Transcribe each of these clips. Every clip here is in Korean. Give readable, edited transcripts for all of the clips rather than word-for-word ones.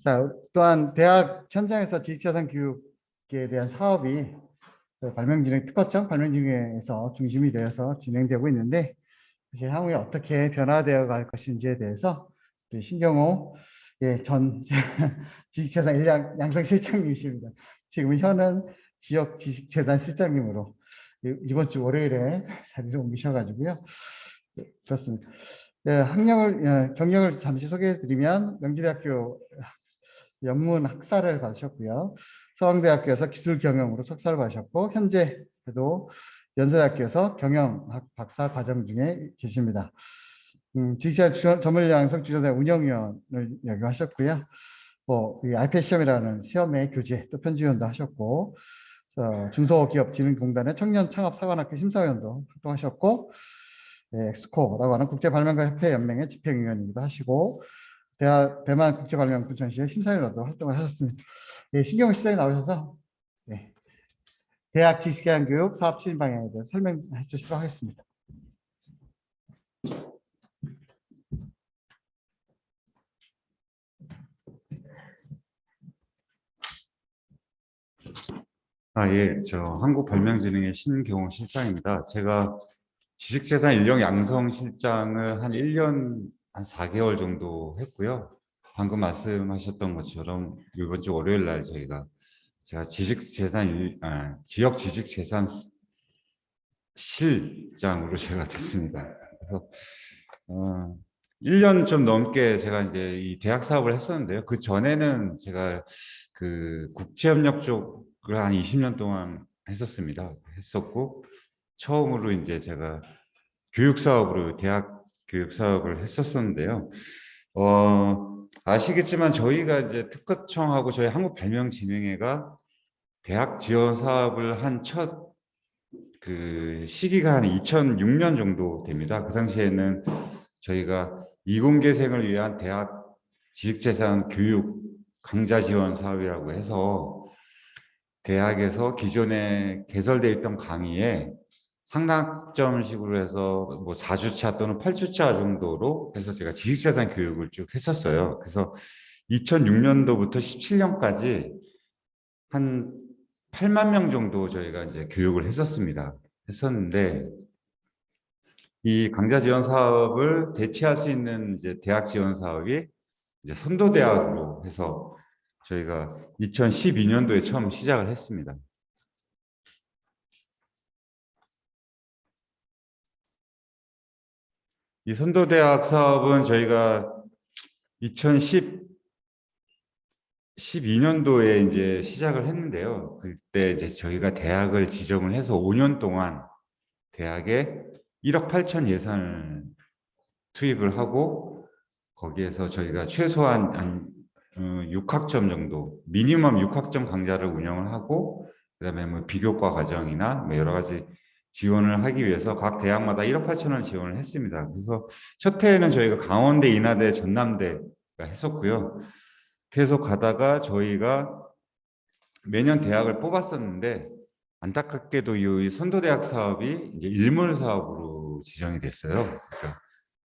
자, 또한 대학 현장에서 지식자산 교육에 대한 사업이 발명진흥 특허청 발명진흥회에서 중심이 되어서 진행되고 있는데 이제 향후에 어떻게 변화되어 갈 것인지에 대해서 우리 신경호 전 지식재산 인력 양성 실장님이십니다. 지금 현은 지역 지식재산 실장님으로 이번 주 월요일에 자리를 옮기셔가지고요. 그렇습니다. 경력을 잠시 소개해드리면 명지대학교 연문 학사를 받으셨고요. 서강대학교에서 기술 경영으로 석사를 받으셨고 현재도 연세대학교에서 경영학 박사 과정 중에 계십니다. 지식재산 전문 양성 주전자 운영위원을 역임하셨고요. 이 IPS 시험이라는 시험의 교재 또 편집위원도 하셨고 중소기업진흥공단의 청년창업사관학교 심사위원도 활동하셨고 엑스코라고 하는 국제발명가협회 연맹의 집행위원이기도 하시고 대만 국제발명군전시의 심사위원으로도 활동을 하셨습니다. 신경호 시장이 나오셔서 대학 지식재산 교육 사업 추진 방향에 대해서 설명해 주시도록 하겠습니다. 예, 저 한국발명진흥회 신경호 실장입니다. 제가 지식재산 인력 양성 실장을 한 1년 한 4개월 정도 했고요. 방금 말씀하셨던 것처럼 이번 주 월요일 날 제가 지역 지식재산 실장으로 제가 됐습니다. 그래서 1년 좀 넘게 제가 이제 이 대학 사업을 했었는데요. 그 전에는 제가 그 국제협력 쪽을 한 20년 동안 했었고, 처음으로 이제 제가 교육 사업으로 대학 교육 사업을 했었었는데요. 아시겠지만 저희가 이제 특허청하고 저희 한국발명진흥회가 대학 지원 사업을 한 첫 그 시기가 한 2006년 정도 됩니다. 그 당시에는 저희가 이공계생을 위한 대학 지식재산 교육 강좌 지원 사업이라고 해서 대학에서 기존에 개설되어 있던 강의에 상담점식으로 해서 뭐 4주차 또는 8주차 정도로 해서 제가 지식재산 교육을 쭉 했었어요. 그래서 2006년도부터 17년까지 한 8만 명 정도 저희가 이제 교육을 했었는데 이 강좌 지원 사업을 대체할 수 있는 이제 대학 지원 사업이 이제 선도대학으로 해서 저희가 2012년도에 처음 시작을 했습니다. 이 선도대학 사업은 저희가 2012년도에 이제 시작을 했는데요. 그때 이제 저희가 대학을 지정을 해서 5년 동안 대학에 1억 8천 예산을 투입을 하고 거기에서 저희가 최소한 한 6학점 정도, 미니멈 6학점 강좌를 운영을 하고 그다음에 뭐 비교과 과정이나 뭐 여러 가지 지원을 하기 위해서 각 대학마다 1억 8천을 지원을 했습니다. 그래서 첫 해에는 저희가 강원대, 인하대, 전남대가 했었고요. 계속 가다가 저희가 매년 대학을 뽑았었는데 안타깝게도 이 선도대학 사업이 이제 일몰 사업으로 지정이 됐어요. 그러니까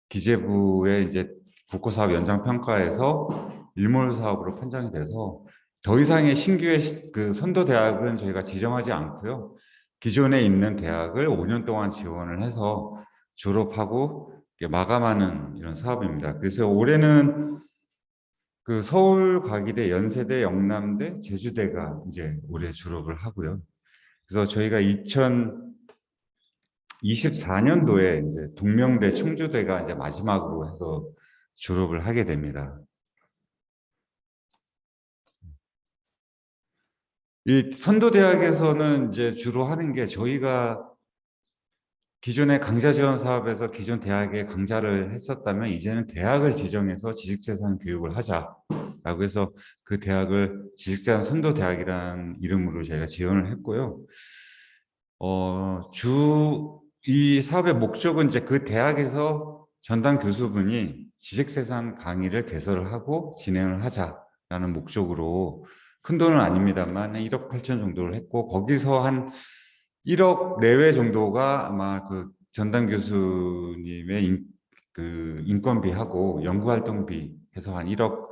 기재부의 이제 국고사업 연장평가에서 일몰 사업으로 판정이 돼서 더 이상의 신규의 그 선도대학은 저희가 지정하지 않고요. 기존에 있는 대학을 5년 동안 지원을 해서 졸업하고 마감하는 이런 사업입니다. 그래서 올해는 그 서울 과기대, 연세대, 영남대, 제주대가 이제 올해 졸업을 하고요. 그래서 저희가 2024년도에 이제 동명대, 충주대가 이제 마지막으로 해서 졸업을 하게 됩니다. 이 선도대학에서는 이제 주로 하는 게 저희가 기존의 강좌 지원 사업에서 기존 대학에 강좌를 했었다면 이제는 대학을 지정해서 지식재산 교육을 하자라고 해서 그 대학을 지식재산 선도대학이라는 이름으로 저희가 지원을 했고요. 이 사업의 목적은 이제 그 대학에서 전담 교수분이 지식재산 강의를 개설을 하고 진행을 하자라는 목적으로 큰 돈은 아닙니다만 1억 8천 정도를 했고 거기서 한 1억 내외 정도가 아마 그 전담 교수님의 그 인건비하고 연구활동비 해서 한 1억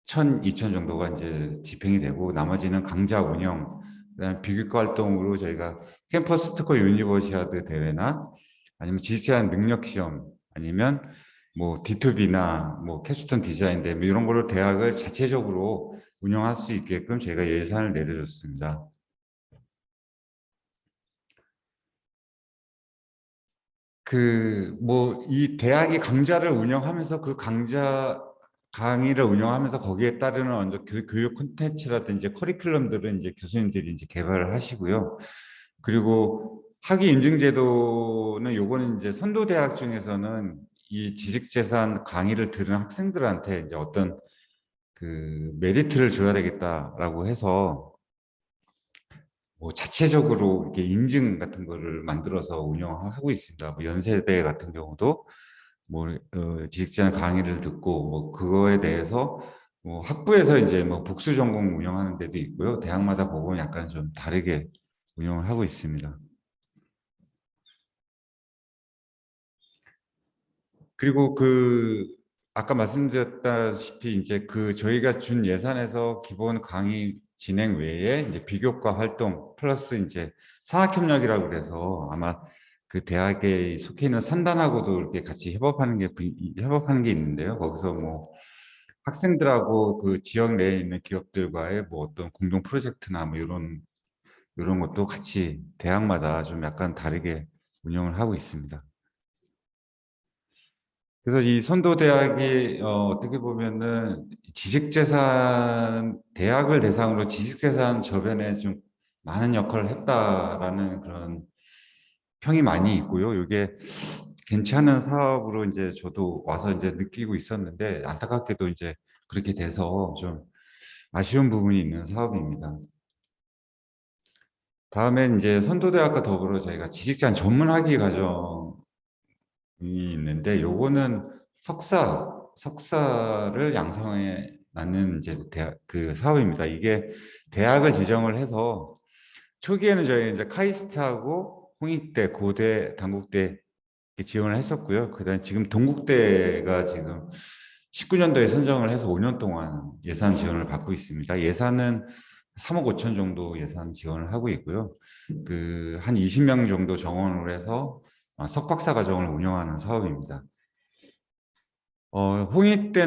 1,000, 2,000 정도가 이제 집행이 되고 나머지는 강좌 운영, 그다음에 비교과 활동으로 저희가 캠퍼스 특허 유니버시아드 대회나 아니면 지시한 능력 시험 아니면 뭐 D2B나 뭐 캡스톤 디자인 대회 뭐 이런 걸로 대학을 자체적으로 운영할 수 있게끔 저희가 예산을 내려줬습니다. 그 뭐 이 대학이 강좌를 운영하면서 그 강좌 강의를 운영하면서 거기에 따르는 어떤 교육 콘텐츠라든지 커리큘럼들은 이제 교수님들이 이제 개발을 하시고요. 그리고 학위 인증 제도는 요거는 이제 선도 대학 중에서는 이 지식재산 강의를 들은 학생들한테 이제 어떤 그 메리트를 줘야 되겠다라고 해서 뭐 자체적으로 이렇게 인증 같은 거를 만들어서 운영하고 있습니다. 뭐 연세대 같은 경우도 뭐 지식재산 강의를 듣고 뭐 그거에 대해서 뭐 학부에서 이제 뭐 복수 전공 운영하는 데도 있고요. 대학마다 보면 약간 좀 다르게 운영을 하고 있습니다. 그리고 그 아까 말씀드렸다시피 이제 그 저희가 준 예산에서 기본 강의 진행 외에 이제 비교과 활동 플러스 이제 산학협력이라고 그래서 아마 그 대학에 속해 있는 산단하고도 이렇게 같이 협업하는 게 있는데요. 거기서 뭐 학생들하고 그 지역 내에 있는 기업들과의 뭐 어떤 공동 프로젝트나 뭐 이런 것도 같이 대학마다 좀 약간 다르게 운영을 하고 있습니다. 그래서 이 선도대학이 어떻게 보면은 지식재산 대학을 대상으로 지식재산 저변에 좀 많은 역할을 했다라는 그런 평이 많이 있고요. 이게 괜찮은 사업으로 이제 저도 와서 이제 느끼고 있었는데 안타깝게도 이제 그렇게 돼서 좀 아쉬운 부분이 있는 사업입니다. 다음에 이제 선도대학과 더불어 저희가 지식재산 전문학위 과정이 있는데 요거는 석사를 양성해 놨는 이제 대학 그 사업입니다. 이게 대학을 지정을 해서 초기에는 저희 이제 카이스트하고 홍익대, 고대, 단국대 이렇게 지원을 했었고요. 그다음에 지금 동국대가 지금 19년도에 선정을 해서 5년 동안 예산 지원을 받고 있습니다. 예산은 3억 5천 정도 예산 지원을 하고 있고요. 그 한 20명 정도 정원으로 해서 석박사 과정을 운영하는 사업입니다. 홍익대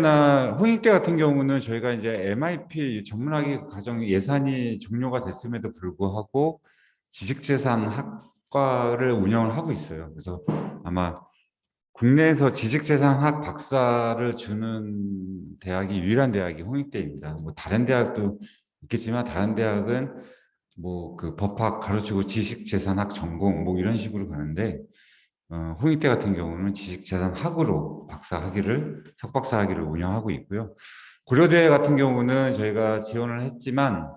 같은 경우는 저희가 이제 MIP 전문학위 과정 예산이 종료가 됐음에도 불구하고 지식재산 학과를 운영을 하고 있어요. 그래서 아마 국내에서 지식재산학 박사를 주는 대학이 유일한 대학이 홍익대입니다. 뭐 다른 대학도 있겠지만 다른 대학은 뭐 그 법학 가르치고 지식재산학 전공 뭐 이런 식으로 가는데 홍익대 같은 경우는 지식재산학으로 박사 학위를 석박사 학위를 운영하고 있고요. 고려대 같은 경우는 저희가 지원을 했지만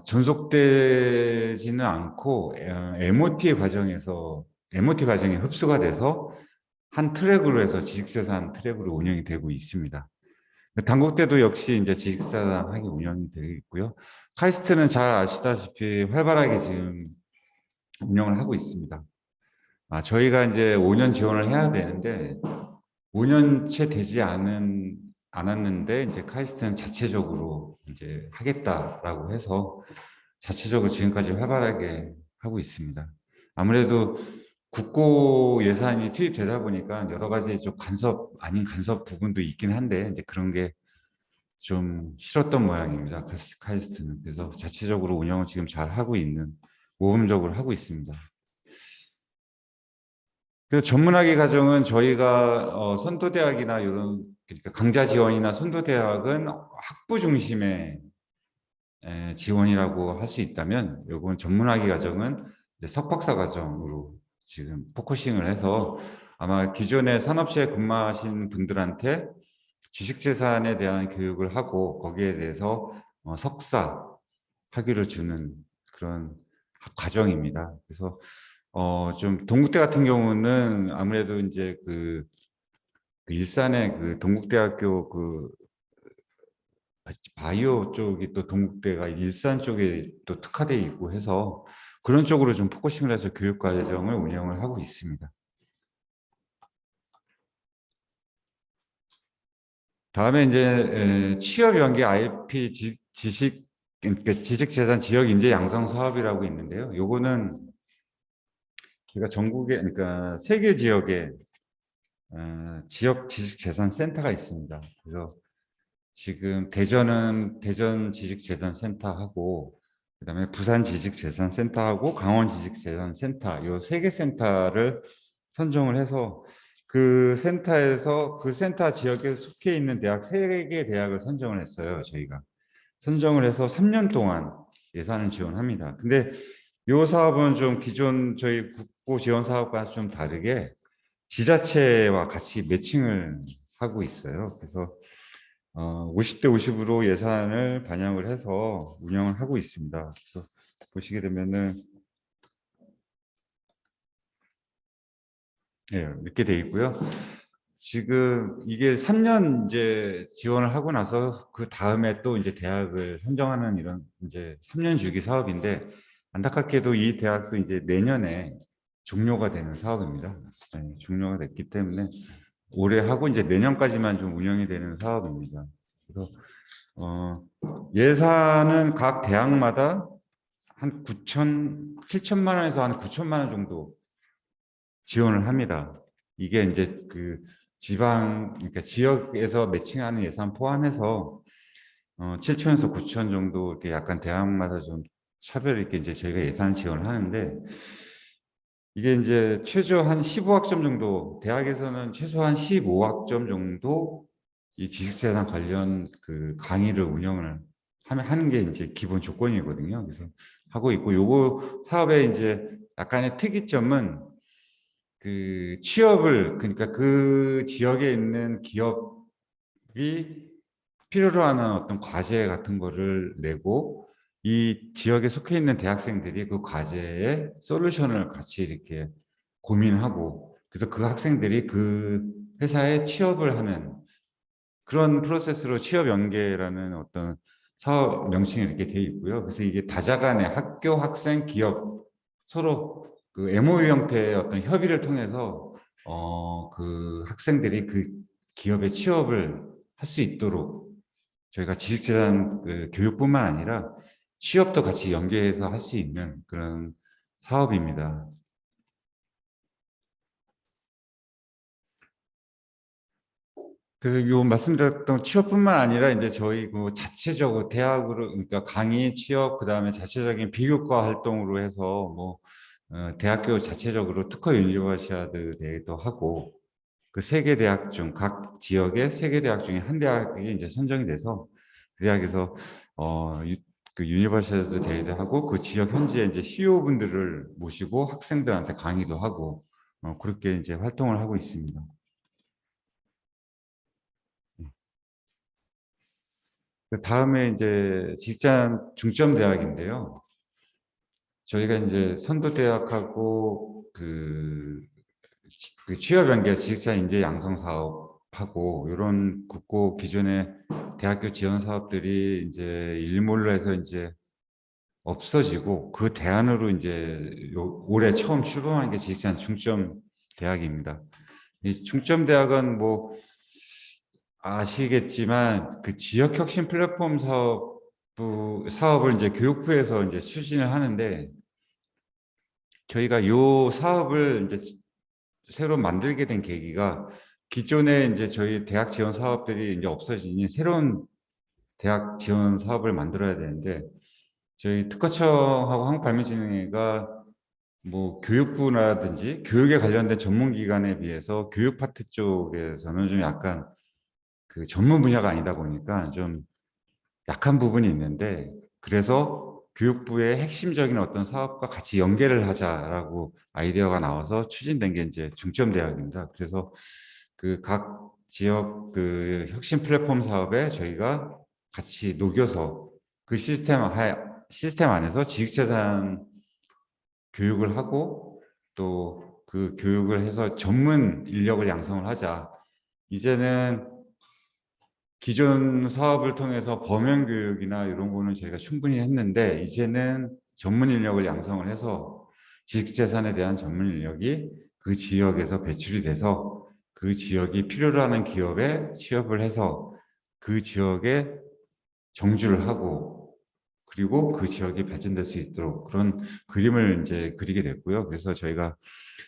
전속되지는 않고 MOT 과정에 흡수가 돼서 한 트랙으로 해서 지식재산 트랙으로 운영이 되고 있습니다. 단국대도 역시 이제 지식재산 학위 운영이 되고 있고요. 카이스트는 잘 아시다시피 활발하게 지금 운영을 하고 있습니다. 저희가 이제 5년 지원을 해야 되는데 5년채 되지 않았는데 이제 카이스트는 자체적으로 이제 하겠다라고 해서 자체적으로 지금까지 활발하게 하고 있습니다. 아무래도 국고 예산이 투입되다 보니까 여러 가지 좀 간섭 아닌 간섭 부분도 있긴 한데 이제 그런 게 좀 싫었던 모양입니다. 카이스트는 그래서 자체적으로 운영을 지금 잘 하고 있는 모범적으로 하고 있습니다. 그래서 전문학위 과정은 저희가 선도대학이나 이런 그러니까 강좌 지원이나 선도대학은 학부 중심의 지원이라고 할 수 있다면 이번 전문학위 과정은 이제 석박사 과정으로 지금 포커싱을 해서 아마 기존에 산업시에 근무하신 분들한테 지식재산에 대한 교육을 하고 거기에 대해서 석사 학위를 주는 그런 과정입니다. 그래서 좀 동국대 같은 경우는 아무래도 이제 그 일산의 그 동국대학교 그 바이오 쪽이 또 동국대가 일산 쪽에 또 특화돼 있고 해서 그런 쪽으로 좀 포커싱을 해서 교육 과정을 운영을 하고 있습니다. 다음에 이제 취업 연계 IP 지식 그러니까 지식재산 지역 인재 양성 사업이라고 있는데요. 요거는 제가 전국에 그러니까 세계 지역에 지역 지식재산 센터가 있습니다. 그래서 지금 대전은 대전 지식재산센터하고 그다음에 부산 지식재산센터하고 강원 지식재산센터 요 세 개 센터를 선정을 해서 그 센터에서 그 센터 지역에 속해 있는 대학 세 개 대학을 선정을 했어요. 저희가 선정을 해서 3년 동안 예산을 지원합니다. 근데 요 사업은 좀 기존 저희 국고 지원 사업과 좀 다르게 지자체와 같이 매칭을 하고 있어요. 그래서 50대 50으로 예산을 반영을 해서 운영을 하고 있습니다. 그래서 보시게 되면은 예, 이렇게 돼 있고요. 지금 이게 3년 이제 지원을 하고 나서 그 다음에 또 이제 대학을 선정하는 이런 이제 3년 주기 사업인데 안타깝게도 이 대학도 이제 내년에 종료가 되는 사업입니다. 네, 종료가 됐기 때문에 올해 하고 이제 내년까지만 좀 운영이 되는 사업입니다. 그래서 어, 예산은 각 대학마다 한 7천만 원에서 한 9천만 원 정도 지원을 합니다. 이게 이제 그 그러니까 지역에서 매칭하는 예산 포함해서 7천에서 9천 정도 이렇게 약간 대학마다 좀 차별 있게 이제 저희가 예산 지원을 하는데 이게 이제 최저 한 15학점 정도, 대학에서는 최소한 15학점 정도 이 지식재산 관련 그 강의를 운영을 하는 게 이제 기본 조건이거든요. 그래서 하고 있고, 요거 사업의 이제 약간의 특이점은 그 취업을, 그러니까 그 지역에 있는 기업이 필요로 하는 어떤 과제 같은 거를 내고 이 지역에 속해 있는 대학생들이 그 과제의 솔루션을 같이 이렇게 고민하고 그래서 그 학생들이 그 회사에 취업을 하는 그런 프로세스로 취업 연계라는 어떤 사업 명칭이 이렇게 돼 있고요. 그래서 이게 다자간의 학교, 학생, 기업 서로 그 MOU 형태의 어떤 협의를 통해서 그 학생들이 그 기업에 취업을 할 수 있도록 저희가 지식재산 그 교육뿐만 아니라 취업도 같이 연계해서 할 수 있는 그런 사업입니다. 그래서 요 말씀드렸던 취업뿐만 아니라 이제 저희 그 자체적으로 대학으로 그러니까 강의 취업 그다음에 자체적인 비교과 활동으로 해서 뭐 대학교 자체적으로 특허 유니버시아드 대회도 하고 그 세 개 대학 중 각 지역의 세 개 대학 중에 한 대학이 이제 선정이 돼서 그 대학에서 그 유니버시아드 대회도 하고 그 지역 현지의 이제 CEO 분들을 모시고 학생들한테 강의도 하고 그렇게 이제 활동을 하고 있습니다. 그 다음에 이제 직장 중점 대학인데요. 저희가 이제 선도대학하고 그 취업 연계 지식자 인재 양성 사업하고 이런 국고 기존의 대학교 지원 사업들이 이제 일몰로 해서 이제 없어지고 그 대안으로 이제 올해 처음 출범한 게 지식자 중점 대학입니다. 이 중점 대학은 뭐 아시겠지만 그 지역 혁신 플랫폼 사업을 이제 교육부에서 이제 추진을 하는데 저희가 요 사업을 이제 새로 만들게 된 계기가 기존에 이제 저희 대학 지원 사업들이 이제 없어지니 새로운 대학 지원 사업을 만들어야 되는데 저희 특허청하고 한국발명진흥회가 뭐 교육부라든지 교육에 관련된 전문기관에 비해서 교육 파트 쪽에서는 좀 약간 그 전문 분야가 아니다 보니까 좀 약한 부분이 있는데 그래서 교육부의 핵심적인 어떤 사업과 같이 연계를 하자라고 아이디어가 나와서 추진된 게 이제 중점대학입니다. 그래서 그 각 지역 그 혁신 플랫폼 사업에 저희가 같이 녹여서 그 시스템 안에서 지식재산 교육을 하고 또 그 교육을 해서 전문 인력을 양성을 하자. 이제는 기존 사업을 통해서 범용 교육이나 이런 거는 저희가 충분히 했는데 이제는 전문 인력을 양성을 해서 지식재산에 대한 전문 인력이 그 지역에서 배출이 돼서 그 지역이 필요로 하는 기업에 취업을 해서 그 지역에 정주를 하고 그리고 그 지역이 발전될 수 있도록 그런 그림을 이제 그리게 됐고요. 그래서 저희가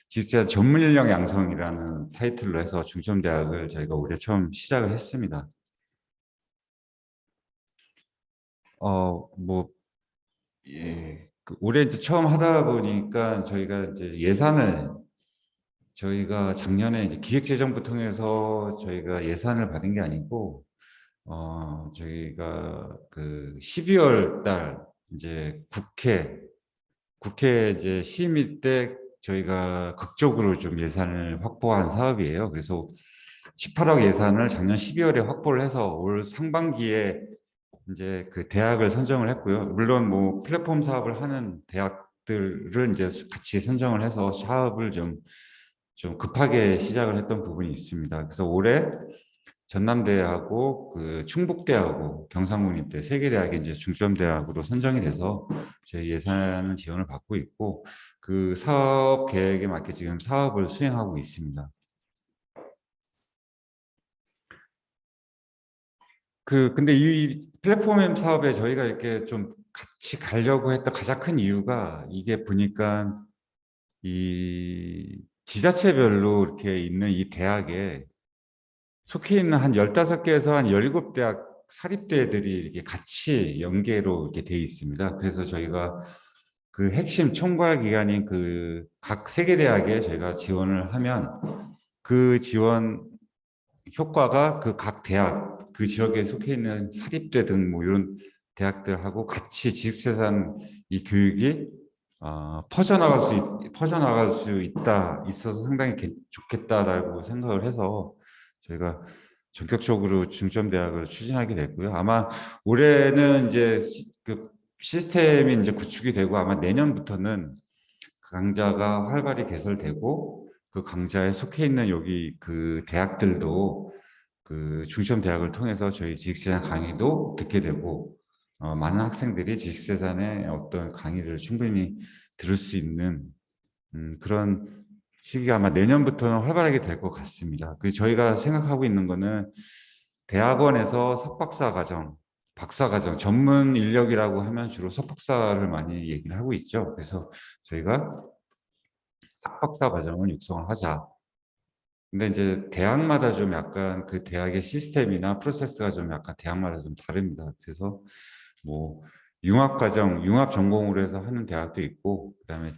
지식재산 전문 인력 양성이라는 타이틀로 해서 중점대학을 저희가 올해 처음 시작을 했습니다. 뭐 예, 올해 이제 처음 하다 보니까 저희가 이제 예산을 저희가 작년에 이제 기획재정부 통해서 저희가 예산을 받은 게 아니고 저희가 그 12월 달 이제 국회 이제 심의 때 저희가 극적으로 좀 예산을 확보한 사업이에요. 그래서 18억 예산을 작년 12월에 확보를 해서 올 상반기에 이제 그 대학을 선정을 했고요. 물론 뭐 플랫폼 사업을 하는 대학들을 이제 같이 선정을 해서 사업을 좀 급하게 시작을 했던 부분이 있습니다. 그래서 올해 전남대하고 그 충북대하고 경상국립대 세 개 대학이 이제 중점대학으로 선정이 돼서 저희 예산 지원을 받고 있고 그 사업 계획에 맞게 지금 사업을 수행하고 있습니다. 근데 이 플랫폼 사업에 저희가 이렇게 좀 같이 가려고 했던 가장 큰 이유가 이게 보니까 이 지자체별로 이렇게 있는 이 대학에 속해 있는 한 15개에서 한 17대학 사립대들이 이렇게 같이 연계로 이렇게 돼 있습니다. 그래서 저희가 그 핵심 총괄 기관인 그 각 세계대학에 저희가 지원을 하면 그 지원 효과가 그 각 대학, 그 지역에 속해 있는 사립대 등 뭐 이런 대학들하고 같이 지식재산 이 교육이 퍼져나갈 수 있어서 상당히 좋겠다라고 생각을 해서 저희가 전격적으로 중점 대학을 추진하게 됐고요. 아마 올해는 이제 그 시스템이 이제 구축이 되고 아마 내년부터는 강좌가 활발히 개설되고 그 강좌에 속해 있는 여기 그 대학들도 그 중점 대학을 통해서 저희 지식재산 강의도 듣게 되고 많은 학생들이 지식재산의 어떤 강의를 충분히 들을 수 있는 그런 시기가 아마 내년부터는 활발하게 될 것 같습니다. 그 저희가 생각하고 있는 거는 대학원에서 석박사 과정, 박사 과정, 전문 인력이라고 하면 주로 석박사를 많이 얘기를 하고 있죠. 그래서 저희가 석박사 과정을 육성을 하자. 근데 이제 대학마다 좀 약간 그 대학의 시스템이나 프로세스가 좀 약간 대학마다 좀 다릅니다. 그래서 뭐 융합과정, 융합 전공으로 해서 하는 대학도 있고, 그다음에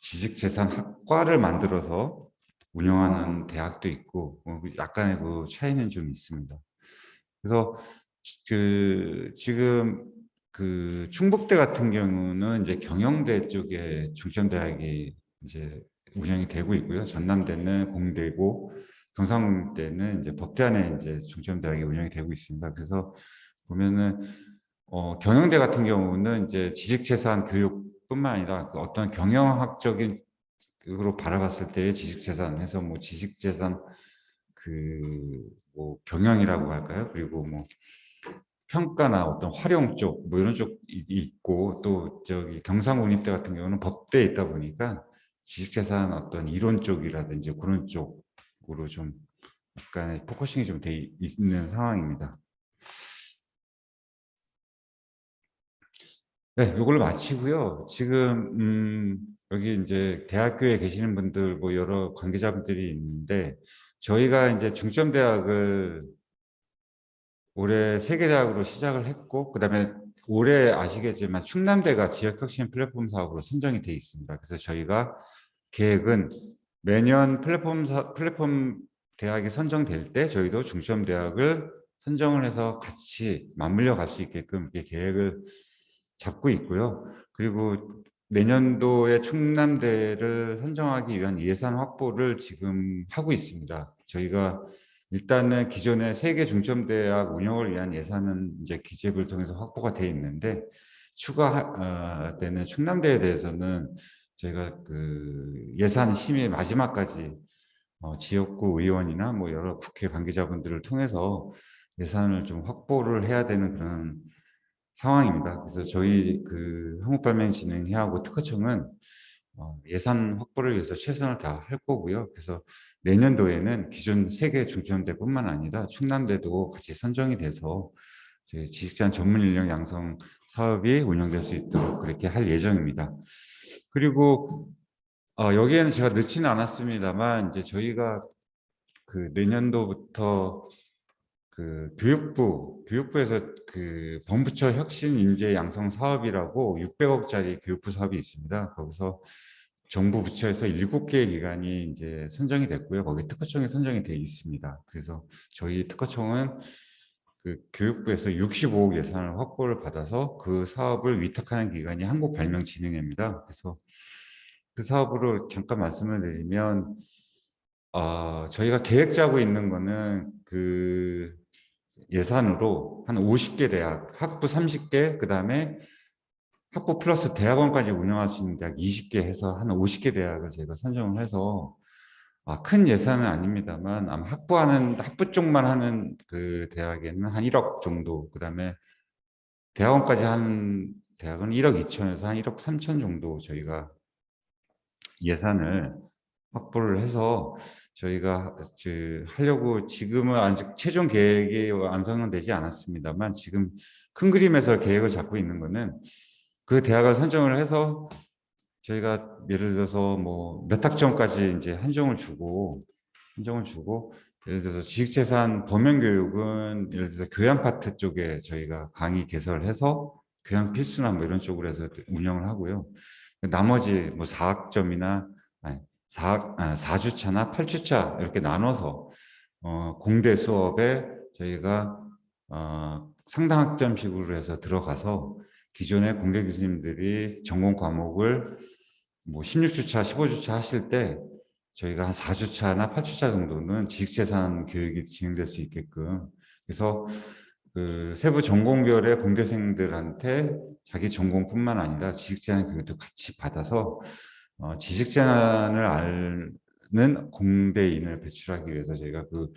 지식재산학과를 만들어서 운영하는 대학도 있고, 약간의 그 차이는 좀 있습니다. 그래서 그 지금 그 충북대 같은 경우는 이제 경영대 쪽에 중점대학이 이제 운영이 되고 있고요. 전남대는 공대고 경상대는 이제 법대 안에 이제 중점대학이 운영이 되고 있습니다. 그래서 보면은 경영대 같은 경우는 이제 지식재산 교육뿐만 아니라 그 어떤 경영학적인 으로 바라봤을 때의 지식재산 해서 뭐 지식재산 그 뭐 경영이라고 할까요? 그리고 뭐 평가나 어떤 활용 쪽 뭐 이런 쪽이 있고 또 저기 경상국립대 같은 경우는 법대에 있다 보니까 지식재산 어떤 이론 쪽이라든지 그런 쪽으로 좀 약간의 포커싱이 좀 돼 있는 상황입니다. 네, 이걸로 마치고요. 지금 여기 이제 대학교에 계시는 분들 뭐 여러 관계자분들이 있는데 저희가 이제 중점대학을 올해 세계대학으로 시작을 했고 그다음에 올해 아시겠지만 충남대가 지역혁신 플랫폼 사업으로 선정이 돼 있습니다. 그래서 저희가 계획은 매년 플랫폼 대학이 선정될 때 저희도 중점대학을 선정을 해서 같이 맞물려 갈 수 있게끔 이렇게 계획을 잡고 있고요. 그리고 내년도에 충남대를 선정하기 위한 예산 확보를 지금 하고 있습니다. 저희가 일단은 기존의 세계 중점대학 운영을 위한 예산은 이제 기재부를 통해서 확보가 돼 있는데 추가되는 충남대에 대해서는 저희가 그 예산 심의 마지막까지 지역구 의원이나 뭐 여러 국회 관계자분들을 통해서 예산을 좀 확보를 해야 되는 그런 상황입니다. 그래서 저희 그 한국발명진흥회하고 특허청은 예산 확보를 위해서 최선을 다할 거고요. 그래서 내년도에는 기존 3개 중점대뿐만 아니라 충남대도 같이 선정이 돼서 저희 지식제한 전문 인력 양성 사업이 운영될 수 있도록 그렇게 할 예정입니다. 그리고 여기에는 제가 넣지는 않았습니다만 이제 저희가 그 내년도부터 그 교육부에서 그 범부처 혁신 인재 양성 사업이라고 600억짜리 교육부 사업이 있습니다. 거기서 정부 부처에서 7개의 기관이 이제 선정이 됐고요. 거기 특허청이 선정이 돼 있습니다. 그래서 저희 특허청은 그 교육부에서 65억 예산을 확보를 받아서 그 사업을 위탁하는 기관이 한국발명진흥회입니다. 그래서 그 사업으로 잠깐 말씀을 드리면 저희가 계획 짜고 있는 거는 그 예산으로 한 50개 대학, 학부 30개, 그 다음에 학부 플러스 대학원까지 운영할 수 있는 대학 20개 해서 한 50개 대학을 저희가 선정을 해서 큰 예산은 아닙니다만 아마 학부 쪽만 하는 그 대학에는 한 1억 정도, 그 다음에 대학원까지 한 대학은 1억 2천에서 한 1억 3천 정도 저희가 예산을 확보를 해서 저희가 하려고 지금은 아직 최종 계획이 완성은 되지 않았습니다만 지금 큰 그림에서 계획을 잡고 있는 거는 그 대학을 선정을 해서 저희가 예를 들어서 뭐 몇 학점까지 이제 한정을 주고 예를 들어서 지식재산 범용교육은 예를 들어서 교양 파트 쪽에 저희가 강의 개설해서 교양 필수나 뭐 이런 쪽으로 해서 운영을 하고요. 나머지 뭐 4학점이나 아니 4주차나 8주차 이렇게 나눠서 공대 수업에 저희가 상당 학점식으로 해서 들어가서 기존의 공대 교수님들이 전공 과목을 뭐 16주차, 15주차 하실 때 저희가 한 4주차나 8주차 정도는 지식재산 교육이 진행될 수 있게끔 그래서 그 세부 전공별의 공대생들한테 자기 전공뿐만 아니라 지식재산 교육도 같이 받아서 지식재산을 아는 공대인을 배출하기 위해서 저희가 그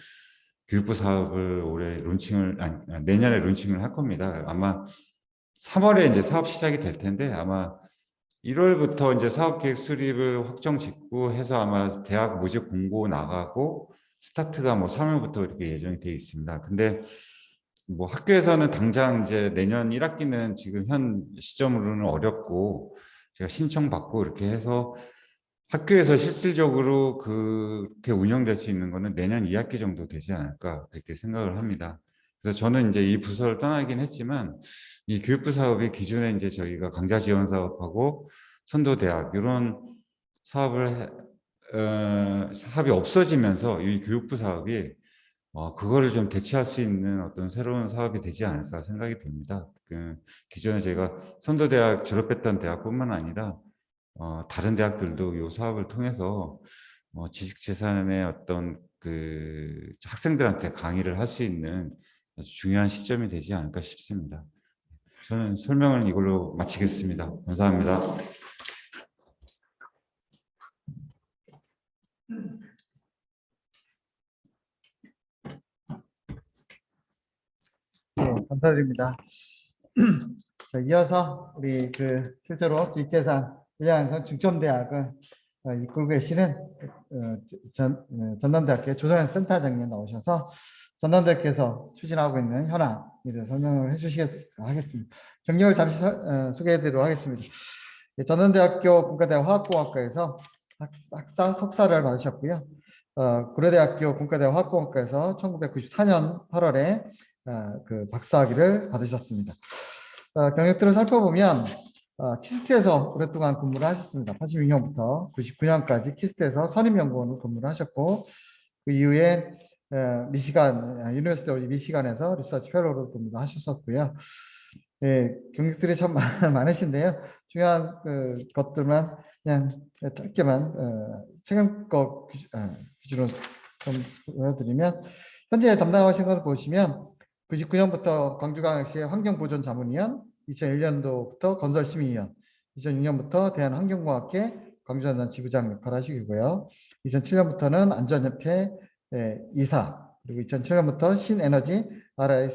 교육부 사업을 내년에 론칭을 할 겁니다. 아마 3월에 이제 사업 시작이 될 텐데 아마 1월부터 이제 사업계획 수립을 확정 짓고 해서 아마 대학 모집 공고 나가고 스타트가 뭐 3월부터 이렇게 예정이 되어 있습니다. 근데 뭐 학교에서는 당장 이제 내년 1학기는 지금 현 시점으로는 어렵고 제가 신청받고 이렇게 해서 학교에서 실질적으로 그렇게 운영될 수 있는 거는 내년 2학기 정도 되지 않을까 그렇게 생각을 합니다. 그래서 저는 이제 이 부서를 떠나긴 했지만 이 교육부 사업이 기존에 이제 저희가 강좌 지원 사업하고 선도대학 이런 사업이 없어지면서 이 교육부 사업이 그거를 좀 대체할 수 있는 어떤 새로운 사업이 되지 않을까 생각이 듭니다. 기존에 제가 선도대학 졸업했던 대학뿐만 아니라 다른 대학들도 이 사업을 통해서 지식재산의 어떤 그 학생들한테 강의를 할 수 있는 아주 중요한 시점이 되지 않을까 싶습니다. 저는 설명을 이걸로 마치겠습니다. 감사합니다. 네, 감사드립니다. 자, 이어서 우리 그 실제로 지식재산 의장성 중점대학을 이끌고 계시는 전남대학교 조성현 센터장님 나오셔서 전남대학교에서 추진하고 있는 현황에 대해 설명을 해주시겠습니다. 경력을 잠시 소개해드리도록 하겠습니다. 전남대학교 문과대학 화학공학과에서 학사 석사를 받으셨고요. 고려대학교 문과대학 화학공학과에서 1994년 8월에 그 박사학위를 받으셨습니다. 경력들을 살펴보면 키스트에서 오랫동안 근무를 하셨습니다. 82년부터 99년까지 키스트에서 선임연구원으로 근무를 하셨고 그 이후에 유니버시티 오브 미시간에서 리서치 펠로우로 근무도 하셨었고요. 네, 경력들이 참 많으신데요. 중요한 것들만 그냥 짧게만 최근거 기준으로 좀 보여드리면 현재 담당하신 것을 보시면 99년부터 광주광역시의 환경보존자문위원, 2001년도부터 건설심의위원, 2006년부터 대한환경공학회 광주전단 지부장 역할을 하시고요. 2007년부터는 안전협회 이사, 그리고 2007년부터 신에너지 RI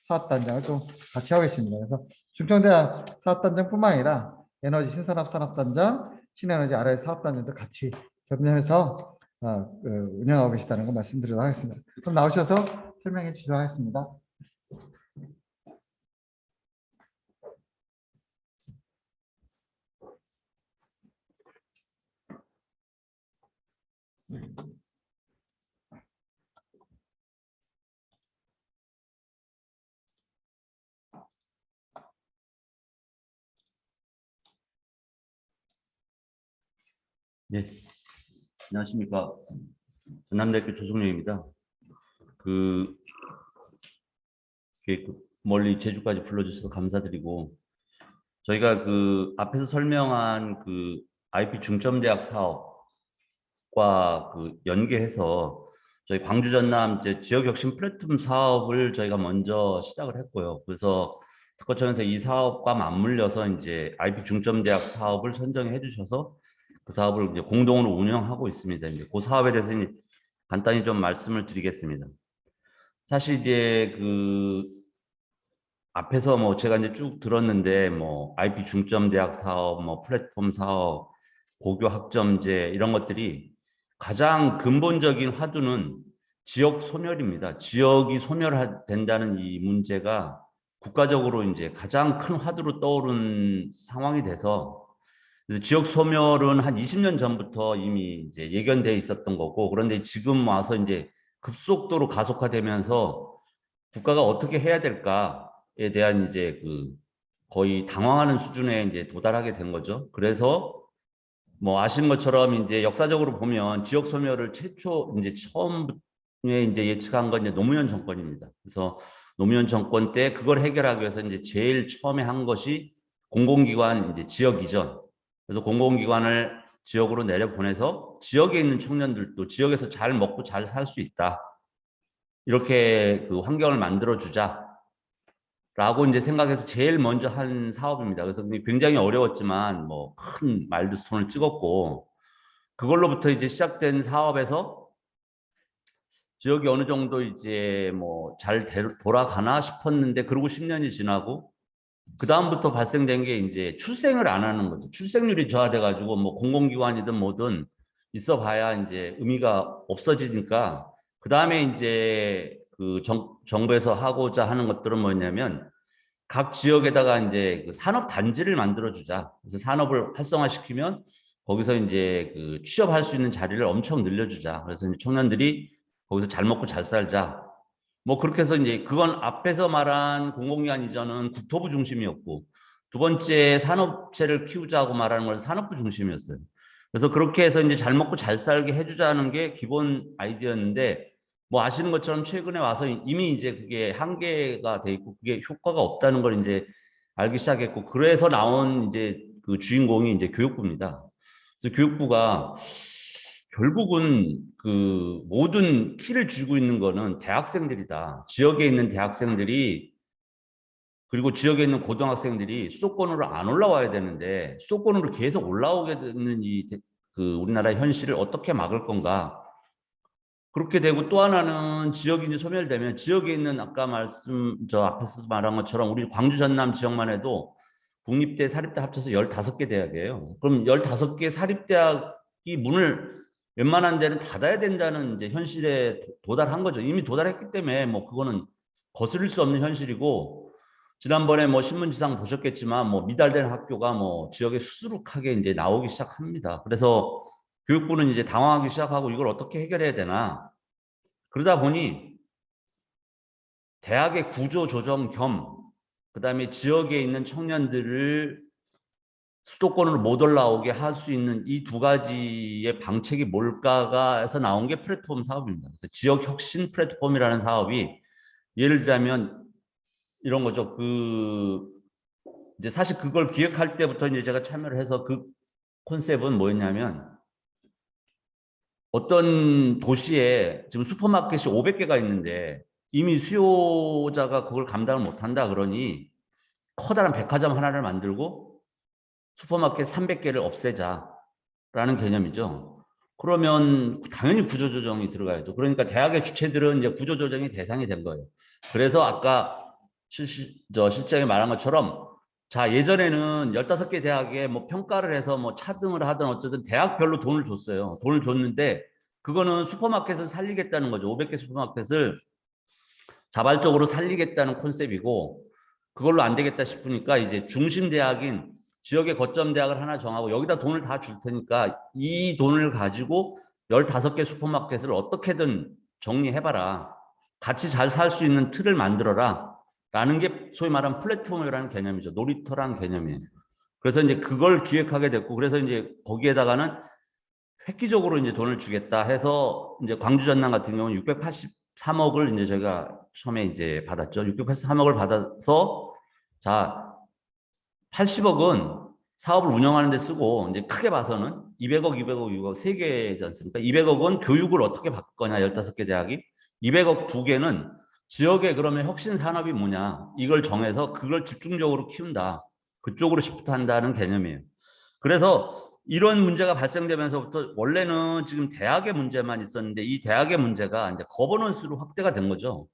사업단장을 또 같이 하고 있습니다. 그래서 중청대학 사업단장뿐만 아니라 에너지 신산업 산업단장, 신에너지 아래 사업단들도 같이 협력해서 운영하고 계시다는 거 말씀드리도록 하겠습니다. 그럼 나오셔서 설명해 주시도록 하겠습니다. 네, 안녕하십니까. 전남대학교 조성룡입니다. 그 멀리 제주까지 불러주셔서 감사드리고, 저희가 그 앞에서 설명한 그 IP 중점대학 사업과 그 연계해서 저희 광주 전남 이제 지역혁신 플랫폼 사업을 저희가 먼저 시작을 했고요. 그래서 특허청에서 이 사업과 맞물려서 이제 IP 중점대학 사업을 선정해 주셔서 그 사업을 이제 공동으로 운영하고 있습니다. 이제 그 사업에 대해서 간단히 좀 말씀을 드리겠습니다. 사실 이제 그 앞에서 뭐 제가 이제 쭉 들었는데 뭐 IP 중점 대학 사업, 뭐 플랫폼 사업, 고교 학점제 이런 것들이 가장 근본적인 화두는 지역 소멸입니다. 지역이 소멸된다는 이 문제가 국가적으로 이제 가장 큰 화두로 떠오른 상황이 돼서, 그래서 지역 소멸은 한 20년 전부터 이미 이제 예견돼 있었던 거고, 그런데 지금 와서 이제 급속도로 가속화되면서 국가가 어떻게 해야 될까에 대한 이제 그 거의 당황하는 수준에 이제 도달하게 된 거죠. 그래서 뭐 아시는 것처럼 이제 역사적으로 보면 지역 소멸을 최초 이제 처음에 이제 예측한 건 이제 노무현 정권입니다. 그래서 노무현 정권 때 그걸 해결하기 위해서 이제 제일 처음에 한 것이 공공기관 이제 지역 이전. 그래서 공공기관을 지역으로 내려보내서 지역에 있는 청년들도 지역에서 잘 먹고 잘 살 수 있다, 이렇게 그 환경을 만들어 주자라고 이제 생각해서 제일 먼저 한 사업입니다. 그래서 굉장히 어려웠지만 뭐 큰 마일드스톤을 찍었고, 그걸로부터 이제 시작된 사업에서 지역이 어느 정도 이제 뭐 잘 돌아가나 싶었는데, 그러고 10년이 지나고 그 다음부터 발생된 게 이제 출생을 안 하는 거죠. 출생률이 저하돼 가지고 뭐 공공기관이든 뭐든 있어봐야 이제 의미가 없어지니까, 그 다음에 이제 그 정부에서 하고자 하는 것들은 뭐냐면 각 지역에다가 이제 그 산업 단지를 만들어 주자. 그래서 산업을 활성화시키면 거기서 이제 그 취업할 수 있는 자리를 엄청 늘려주자. 그래서 이제 청년들이 거기서 잘 먹고 잘 살자. 뭐 그렇게 해서 이제 그건 앞에서 말한 공공기관 이전은 국토부 중심이었고, 두 번째 산업체를 키우자고 말하는 건 산업부 중심이었어요. 그래서 그렇게 해서 이제 잘 먹고 잘 살게 해주자는 게 기본 아이디어였는데, 뭐 아시는 것처럼 최근에 와서 이미 이제 그게 한계가 돼 있고 그게 효과가 없다는 걸 이제 알기 시작했고, 그래서 나온 이제 그 주인공이 이제 교육부입니다. 그래서 교육부가 결국은 그 모든 키를 쥐고 있는 거는 대학생들이다. 지역에 있는 대학생들이, 그리고 지역에 있는 고등학생들이 수도권으로 안 올라와야 되는데 수도권으로 계속 올라오게 되는 이 그 우리나라 현실을 어떻게 막을 건가. 그렇게 되고, 또 하나는 지역이 이제 소멸되면 지역에 있는 아까 앞에서 말한 것처럼 우리 광주 전남 지역만 해도 국립대 사립대 합쳐서 15개 대학이에요. 그럼 15개 사립대학이 문을 웬만한 데는 닫아야 된다는 이제 현실에 도달한 거죠. 이미 도달했기 때문에 뭐 그거는 거스를 수 없는 현실이고, 지난번에 뭐 신문지상 보셨겠지만 뭐 미달된 학교가 뭐 지역에 수두룩하게 이제 나오기 시작합니다. 그래서 교육부는 이제 당황하기 시작하고 이걸 어떻게 해결해야 되나. 그러다 보니 대학의 구조 조정 겸 그다음에 지역에 있는 청년들을 수도권으로 못 올라오게 할 수 있는 이 두 가지의 방책이 뭘까가 해서 나온 게 플랫폼 사업입니다. 그래서 지역 혁신 플랫폼이라는 사업이, 예를 들자면 이런 거죠. 그 이제 사실 그걸 기획할 때부터 이제 제가 참여를 해서 그 컨셉은 뭐였냐면, 어떤 도시에 지금 슈퍼마켓이 500개가 있는데 이미 수요자가 그걸 감당을 못한다 그러니 커다란 백화점 하나를 만들고 슈퍼마켓 300개를 없애자라는 개념이죠. 그러면 당연히 구조조정이 들어가야죠. 그러니까 대학의 주체들은 이제 구조조정의 대상이 된 거예요. 그래서 아까 실장이 말한 것처럼 자, 예전에는 15개 대학에 뭐 평가를 해서 뭐 차등을 하든 어쨌든 대학별로 돈을 줬어요. 돈을 줬는데 그거는 슈퍼마켓을 살리겠다는 거죠. 500개 슈퍼마켓을 자발적으로 살리겠다는 컨셉이고, 그걸로 안 되겠다 싶으니까 이제 중심 대학인 지역의 거점 대학을 하나 정하고 여기다 돈을 다 줄 테니까 이 돈을 가지고 15개 슈퍼마켓을 어떻게든 정리해봐라. 같이 잘 살 수 있는 틀을 만들어라. 라는 게 소위 말하는 플랫폼이라는 개념이죠. 놀이터라는 개념이에요. 그래서 이제 그걸 기획하게 됐고, 그래서 이제 거기에다가는 획기적으로 이제 돈을 주겠다 해서 이제 광주 전남 같은 경우는 683억을 이제 저희가 처음에 이제 받았죠. 683억을 받아서 자, 80억은 사업을 운영하는 데 쓰고 이제 크게 봐서는 200억, 200억, 600억 세 개지 않습니까? 200억은 교육을 어떻게 바꿀 거냐, 15개 대학이. 200억 두 개는 지역에 그러면 혁신 산업이 뭐냐, 이걸 정해서 그걸 집중적으로 키운다. 그쪽으로 시프트 한다는 개념이에요. 그래서 이런 문제가 발생되면서부터 원래는 지금 대학의 문제만 있었는데 이 대학의 문제가 이제 거버넌스로 확대가 된 거죠.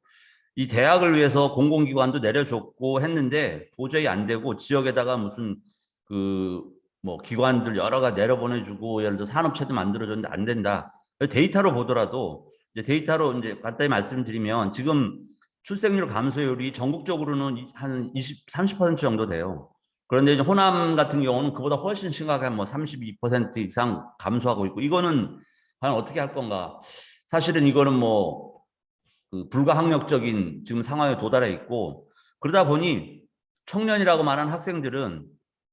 이 대학을 위해서 공공기관도 내려줬고 했는데 도저히 안 되고 지역에다가 무슨 그 뭐 기관들 여러 가 내려보내주고 예를 들어 산업체도 만들어줬는데 안 된다. 데이터로 보더라도 이제 데이터로 이제 간단히 말씀드리면 지금 출생률 감소율이 전국적으로는 한 20, 30% 정도 돼요. 그런데 이제 호남 같은 경우는 그보다 훨씬 심각한 뭐 32% 이상 감소하고 있고, 이거는 과연 어떻게 할 건가? 사실은 이거는 뭐 그 불가항력적인 지금 상황에 도달해 있고, 그러다 보니 청년이라고 말하는 학생들은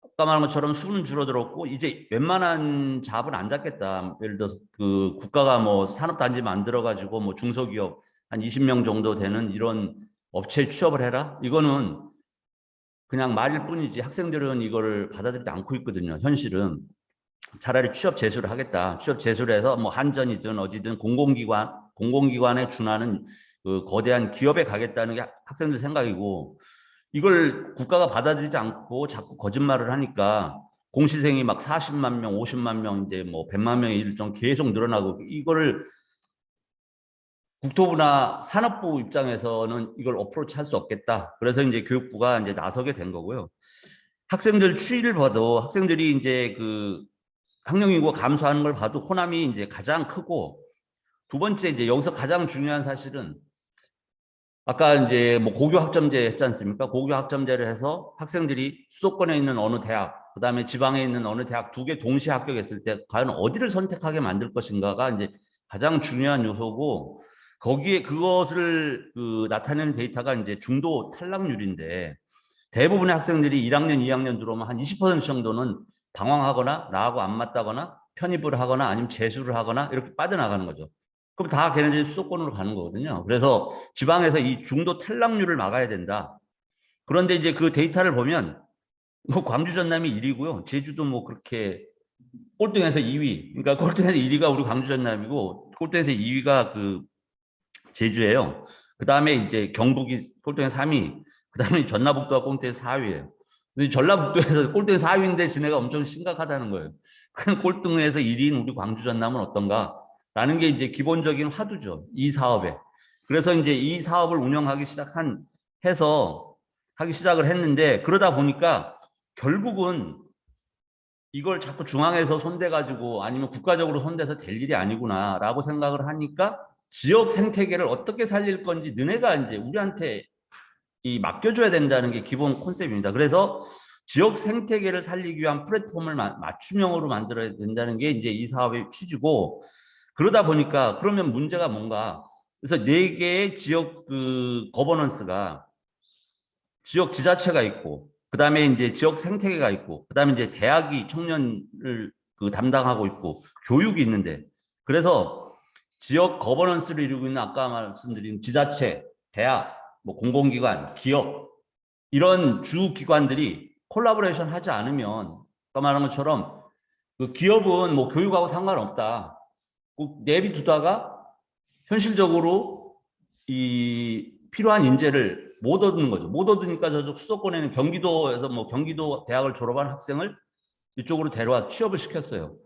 아까 말한 것처럼 수는 줄어들었고 이제 웬만한 잡은 안 잡겠다. 예를 들어서 그 국가가 뭐 산업단지 만들어 가지고 뭐 중소기업 한 20명 정도 되는 이런 업체에 취업을 해라. 이거는 그냥 말일 뿐이지 학생들은 이거를 받아들이지 않고 있거든요. 현실은 차라리 취업 재수를 하겠다. 취업 재수를 해서 뭐 한전이든 어디든 공공기관에 준하는 그 거대한 기업에 가겠다는 게 학생들 생각이고, 이걸 국가가 받아들이지 않고 자꾸 거짓말을 하니까 공시생이 막 40만 명, 50만 명, 이제 뭐 100만 명이 일정 계속 늘어나고, 이거를 국토부나 산업부 입장에서는 이걸 어프로치 할 수 없겠다. 그래서 이제 교육부가 이제 나서게 된 거고요. 학생들 추이를 봐도 학생들이 이제 그 학령 인구가 감소하는 걸 봐도 호남이 이제 가장 크고, 두 번째 이제 여기서 가장 중요한 사실은 아까 이제 뭐 고교 학점제 했지 않습니까? 고교 학점제를 해서 학생들이 수도권에 있는 어느 대학, 그다음에 지방에 있는 어느 대학 두 개 동시에 합격했을 때 과연 어디를 선택하게 만들 것인가가 이제 가장 중요한 요소고, 거기에 그것을 그 나타내는 데이터가 이제 중도 탈락률인데, 대부분의 학생들이 1학년, 2학년 들어오면 한 20% 정도는 방황하거나 나하고 안 맞다거나 편입을 하거나 아니면 재수를 하거나 이렇게 빠져나가는 거죠. 그럼 다 걔네들이 수도권으로 가는 거거든요. 그래서 지방에서 이 중도 탈락률을 막아야 된다. 그런데 이제 그 데이터를 보면 뭐 광주 전남이 1위고요. 제주도 뭐 그렇게 꼴등에서 2위. 그러니까 꼴등에서 1위가 우리 광주 전남이고 꼴등에서 2위가 그 제주예요. 그다음에 이제 경북이 꼴등에서 3위. 그다음에 전라북도가 꼴등에서 4위예요. 근데 전라북도에서 꼴등 4위인데 지네가 엄청 심각하다는 거예요. 꼴등에서 1위인 우리 광주 전남은 어떤가? 라는 게 이제 기본적인 화두죠. 이 사업에. 그래서 이제 이 사업을 운영하기 하기 시작을 했는데, 그러다 보니까 결국은 이걸 자꾸 중앙에서 손대가지고 아니면 국가적으로 손대서 될 일이 아니구나라고 생각을 하니까 지역 생태계를 어떻게 살릴 건지 너네가 이제 우리한테 이 맡겨줘야 된다는 게 기본 컨셉입니다. 그래서 지역 생태계를 살리기 위한 플랫폼을 맞춤형으로 만들어야 된다는 게 이제 이 사업의 취지고, 그러다 보니까 그러면 문제가 뭔가, 그래서 4개의 지역 그 거버넌스가 지역 지자체가 있고, 그 다음에 이제 지역 생태계가 있고, 그 다음에 이제 대학이 청년을 그 담당하고 있고, 교육이 있는데, 그래서 지역 거버넌스를 이루고 있는 아까 말씀드린 지자체, 대학, 뭐 공공기관, 기업, 이런 주 기관들이 콜라보레이션 하지 않으면 아까 말한 것처럼 그 기업은 뭐 교육하고 상관없다. 내비두다가 현실적으로 이 필요한 인재를 못 얻는 거죠. 못 얻으니까 저쪽 수도권에는 경기도에서 뭐 경기도 대학을 졸업한 학생을 이쪽으로 데려와 취업을 시켰어요.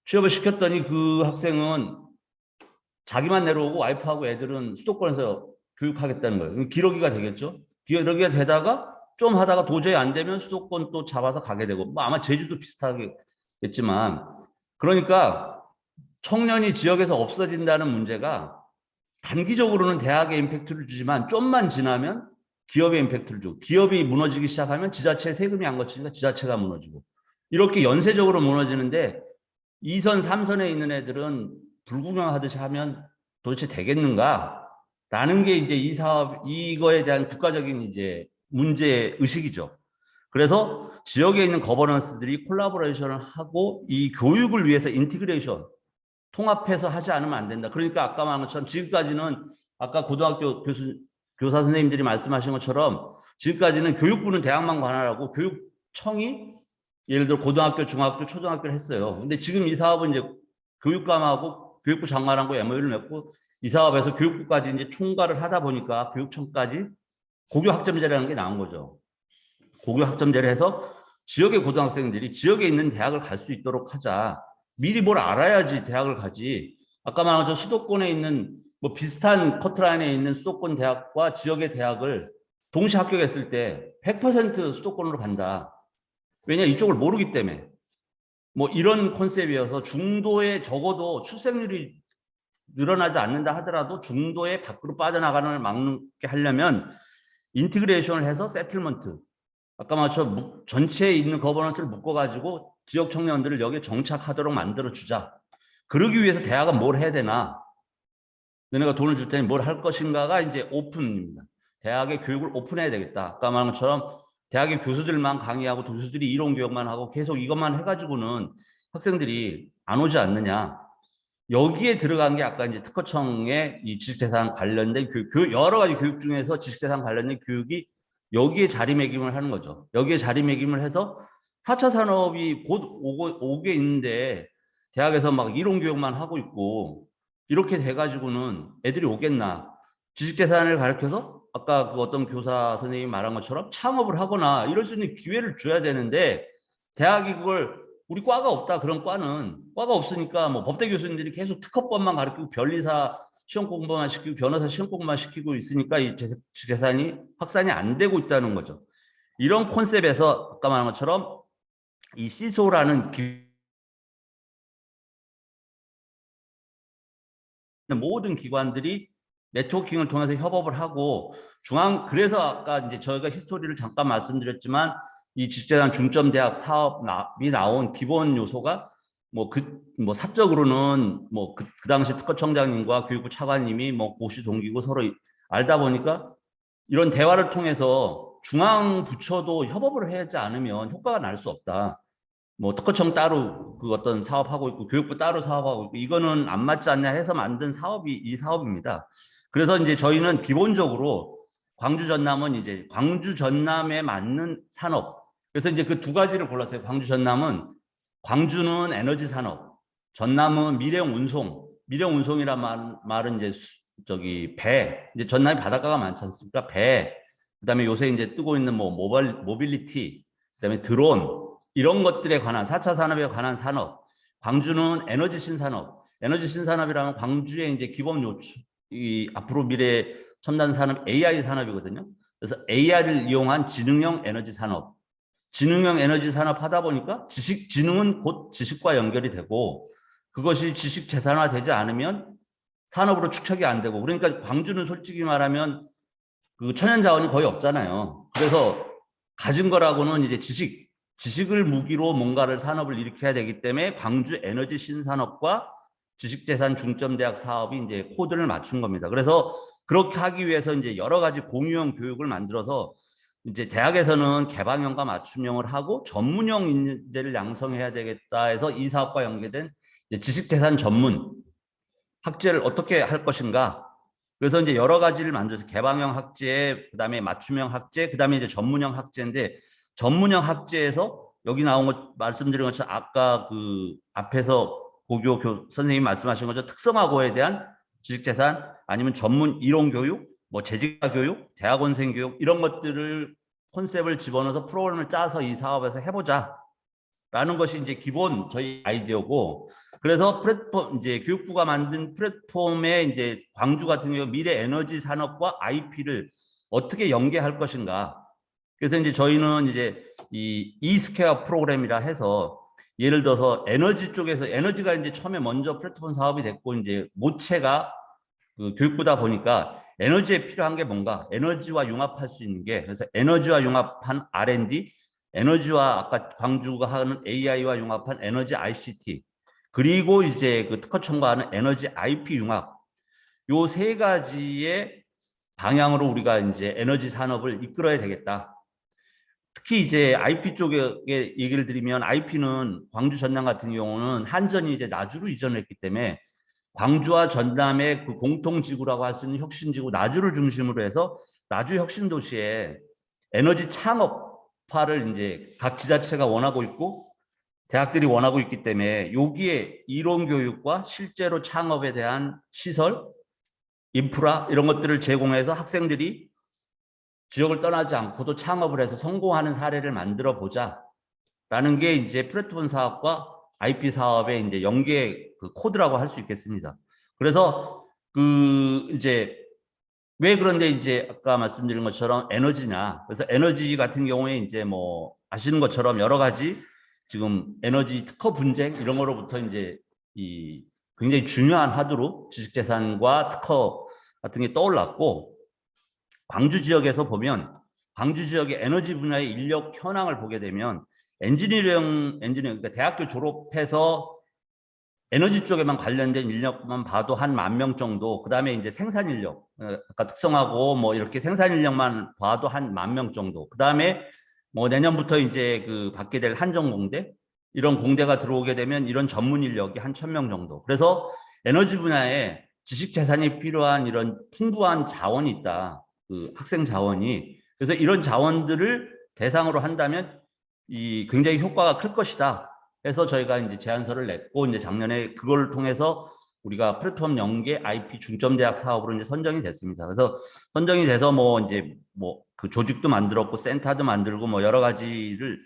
취업을 시켰더니 그 학생은 자기만 내려오고 와이프하고 애들은 수도권에서 교육하겠다는 거예요. 기러기가 되겠죠. 기러기가 되다가 좀 하다가 도저히 안 되면 수도권 또 잡아서 가게 되고, 뭐 아마 제주도 비슷하겠지만, 그러니까 청년이 지역에서 없어진다는 문제가 단기적으로는 대학에 임팩트를 주지만 좀만 지나면 기업에 임팩트를 주고, 기업이 무너지기 시작하면 지자체 세금이 안 거치니까 지자체가 무너지고, 이렇게 연쇄적으로 무너지는데 2선, 3선에 있는 애들은 불구경하듯이 하면 도대체 되겠는가? 라는 게 이제 이 사업, 이거에 대한 국가적인 이제 문제 의식이죠. 그래서 지역에 있는 거버넌스들이 콜라보레이션을 하고 이 교육을 위해서 인티그레이션, 통합해서 하지 않으면 안 된다. 그러니까 아까 말한 것처럼 지금까지는 아까 고등학교 교사 선생님들이 말씀하신 것처럼 지금까지는 교육부는 대학만 관할하고 교육청이 예를 들어 고등학교, 중학교, 초등학교를 했어요. 근데 지금 이 사업은 이제 교육감하고 교육부 장관하고 MOU를 맺고 이 사업에서 교육부까지 이제 총괄을 하다 보니까 교육청까지 고교 학점제라는 게 나온 거죠. 고교 학점제를 해서 지역의 고등학생들이 지역에 있는 대학을 갈 수 있도록 하자. 미리 뭘 알아야지 대학을 가지. 아까 말한 것처럼 수도권에 있는 뭐 비슷한 커트라인에 있는 수도권 대학과 지역의 대학을 동시 합격했을 때 100% 수도권으로 간다. 왜냐 이쪽을 모르기 때문에. 뭐 이런 컨셉이어서 중도에 적어도 출생률이 늘어나지 않는다 하더라도 중도에 밖으로 빠져나가는 걸 막게 하려면 인티그레이션을 해서 세틀먼트. 아까 말처럼 전체에 있는 거버넌스를 묶어가지고 지역 청년들을 여기에 정착하도록 만들어주자. 그러기 위해서 대학은 뭘 해야 되나? 너네가 돈을 줄 테니 뭘 할 것인가가 이제 오픈입니다. 대학의 교육을 오픈해야 되겠다. 아까 말한 것처럼 대학의 교수들만 강의하고 교수들이 이론 교육만 하고 계속 이것만 해가지고는 학생들이 안 오지 않느냐. 여기에 들어간 게 아까 이제 특허청의 이 지식재산 관련된 교육, 여러 가지 교육 중에서 지식재산 관련된 교육이 여기에 자리매김을 하는 거죠. 여기에 자리매김을 해서 4차 산업이 곧 오게 있는데 대학에서 막 이론 교육만 하고 있고 이렇게 돼가지고는 애들이 오겠나. 지식재산을 가르쳐서 아까 그 어떤 교사 선생님이 말한 것처럼 창업을 하거나 이럴 수 있는 기회를 줘야 되는데 대학이 그걸 우리 과가 없다. 그런 과가 없으니까 뭐 법대 교수님들이 계속 특허법만 가르치고 변리사 시험 공부만 시키고 변호사 시험 공부만 시키고 있으니까 이 재산이 확산이 안 되고 있다는 거죠. 이런 콘셉트에서 아까 말한 것처럼 이 시소라는 모든 기관들이 네트워킹을 통해서 협업을 하고 그래서 아까 이제 저희가 히스토리를 잠깐 말씀드렸지만 이 지식재산 중점대학 사업이 나온 기본 요소가 뭐 사적으로는 그 당시 특허청장님과 교육부 차관님이 뭐 고시 동기고 서로 알다 보니까 이런 대화를 통해서 중앙 부처도 협업을 하지 않으면 효과가 날 수 없다. 뭐 특허청 따로 그 어떤 사업하고 있고 교육부 따로 사업하고 있고 이거는 안 맞지 않냐 해서 만든 사업이 이 사업입니다. 그래서 이제 저희는 기본적으로 광주 전남은 이제 광주 전남에 맞는 산업. 그래서 이제 그 두 가지를 골랐어요. 광주 전남은 광주는 에너지 산업, 전남은 밀양 운송. 밀양 운송이란 말은 이제 배. 이제 전남이 바닷가가 많지 않습니까? 배. 그다음에 요새 이제 뜨고 있는 뭐 모빌리티, 그다음에 드론 이런 것들에 관한 4차 산업에 관한 산업. 광주는 에너지 신산업. 에너지 신산업이라면 광주의 이제 기본 요청 이 앞으로 미래 첨단 산업 AI 산업이거든요. 그래서 AI를 이용한 지능형 에너지 산업. 지능형 에너지 산업 하다 보니까 지능은 곧 지식과 연결이 되고 그것이 지식 재산화되지 않으면 산업으로 축적이 안 되고 그러니까 광주는 솔직히 말하면 그 천연 자원이 거의 없잖아요. 그래서 가진 거라고는 이제 지식을 무기로 뭔가를 산업을 일으켜야 되기 때문에 광주 에너지 신산업과 지식재산 중점대학 사업이 이제 코드를 맞춘 겁니다. 그래서 그렇게 하기 위해서 이제 여러 가지 공유형 교육을 만들어서 이제 대학에서는 개방형과 맞춤형을 하고 전문형 인재를 양성해야 되겠다 해서 이 사업과 연계된 지식재산 전문 학제를 어떻게 할 것인가. 그래서 이제 여러 가지를 만들어서 개방형 학제, 그다음에 맞춤형 학제, 그다음에 이제 전문형 학제인데 전문형 학제에서 여기 나온 것 말씀드린 것처럼 아까 그 앞에서 고교 선생님이 말씀하신 것처럼 특성화고에 대한 지식재산 아니면 전문 이론 교육, 뭐 재직자 교육, 대학원생 교육 이런 것들을 콘셉트를 집어넣어서 프로그램을 짜서 이 사업에서 해보자라는 것이 이제 기본 저희 아이디어고 그래서 플랫폼 이제 교육부가 만든 플랫폼에 이제 광주 같은 경우 미래 에너지 산업과 IP를 어떻게 연계할 것인가 그래서 이제 저희는 이제 이 이스퀘어 프로그램이라 해서 예를 들어서 에너지 쪽에서 에너지가 이제 처음에 먼저 플랫폼 사업이 됐고 이제 모체가 그 교육부다 보니까 에너지에 필요한 게 뭔가 에너지와 융합할 수 있는 게 그래서 에너지와 융합한 R&D, 에너지와 아까 광주가 하는 AI와 융합한 에너지 ICT 그리고 이제 그 특허청과 하는 에너지 IP 융합 요 세 가지의 방향으로 우리가 이제 에너지 산업을 이끌어야 되겠다. 특히 이제 IP 쪽에 얘기를 드리면 IP는 광주 전남 같은 경우는 한전이 이제 나주로 이전을 했기 때문에 광주와 전남의 그 공통지구라고 할 수 있는 혁신지구 나주를 중심으로 해서 나주 혁신도시에 에너지 창업화를 이제 각 지자체가 원하고 있고 대학들이 원하고 있기 때문에 여기에 이론 교육과 실제로 창업에 대한 시설, 인프라 이런 것들을 제공해서 학생들이 지역을 떠나지 않고도 창업을 해서 성공하는 사례를 만들어 보자라는 게 이제 플랫폼 사업과 IP 사업의 이제 연계 그 코드라고 할 수 있겠습니다. 그래서 그 이제 왜 그런데 이제 아까 말씀드린 것처럼 에너지냐. 그래서 에너지 같은 경우에 이제 뭐 아시는 것처럼 여러 가지 지금 에너지 특허 분쟁 이런 거로부터 이제 이 굉장히 중요한 화두로 지식재산과 특허 같은 게 떠올랐고 광주 지역에서 보면 광주 지역의 에너지 분야의 인력 현황을 보게 되면 엔지니어링 그러니까 대학교 졸업해서 에너지 쪽에만 관련된 인력만 봐도 한 10,000명 정도, 그 다음에 이제 생산 인력, 아까 특성하고 뭐 이렇게 생산 인력만 봐도 한 10,000명 정도, 그 다음에 뭐 내년부터 이제 그 받게 될 한전공대, 이런 공대가 들어오게 되면 이런 전문 인력이 한 1,000명 정도. 그래서 에너지 분야에 지식 재산이 필요한 이런 풍부한 자원이 있다. 그 학생 자원이. 그래서 이런 자원들을 대상으로 한다면 이 굉장히 효과가 클 것이다. 해서 저희가 이제 제안서를 냈고 이제 작년에 그걸 통해서 우리가 플랫폼 연계 IP 중점 대학 사업으로 이제 선정이 됐습니다. 그래서 선정이 돼서 뭐 이제 뭐 그 조직도 만들었고 센터도 만들고 뭐 여러 가지를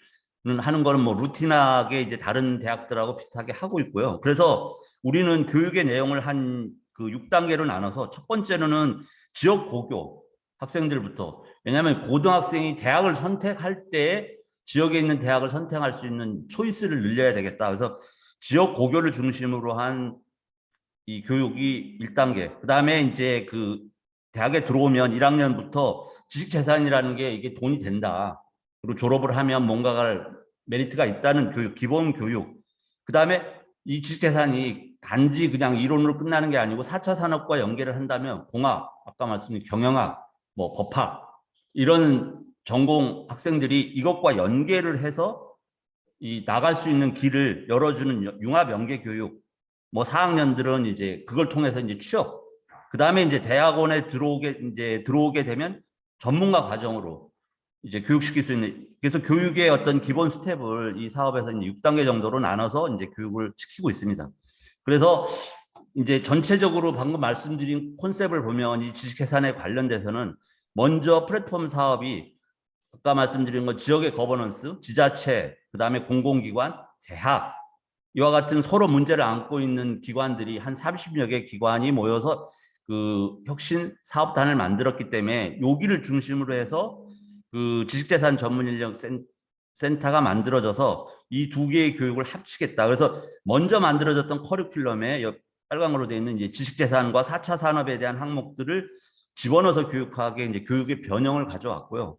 하는 거는 뭐 루틴하게 이제 다른 대학들하고 비슷하게 하고 있고요. 그래서 우리는 교육의 내용을 한 그 6단계로 나눠서 첫 번째로는 지역 고교 학생들부터, 왜냐하면 고등학생이 대학을 선택할 때 지역에 있는 대학을 선택할 수 있는 초이스를 늘려야 되겠다. 그래서 지역 고교를 중심으로 한 이 교육이 1단계. 그 다음에 이제 그 대학에 들어오면 1학년부터 지식재산이라는 게 이게 돈이 된다. 그리고 졸업을 하면 뭔가가 메리트가 있다는 교육, 기본 교육. 그 다음에 이 지식재산이 단지 그냥 이론으로 끝나는 게 아니고 4차 산업과 연계를 한다면 공학, 아까 말씀드린 경영학, 뭐 법학 이런 전공 학생들이 이것과 연계를 해서 이 나갈 수 있는 길을 열어주는 융합 연계 교육. 뭐 4학년들은 이제 그걸 통해서 이제 취업. 그 다음에 이제 대학원에 들어오게 되면 전문가 과정으로 이제 교육시킬 수 있는. 그래서 교육의 어떤 기본 스텝을 이 사업에서 이제 6단계 정도로 나눠서 이제 교육을 시키고 있습니다. 그래서 이제 전체적으로 방금 말씀드린 콘셉트를 보면 이 지식재산에 관련돼서는 먼저 플랫폼 사업이 아까 말씀드린 건 지역의 거버넌스, 지자체, 그 다음에 공공기관, 대학 이와 같은 서로 문제를 안고 있는 기관들이 한 30여 개 기관이 모여서 그 혁신 사업단을 만들었기 때문에 여기를 중심으로 해서 그 지식재산 전문인력 센터가 만들어져서 이 두 개의 교육을 합치겠다. 그래서 먼저 만들어졌던 커리큘럼에 빨강으로 되어 있는 이제 지식재산과 4차 산업에 대한 항목들을 집어넣어서 교육하게 이제 교육의 변형을 가져왔고요.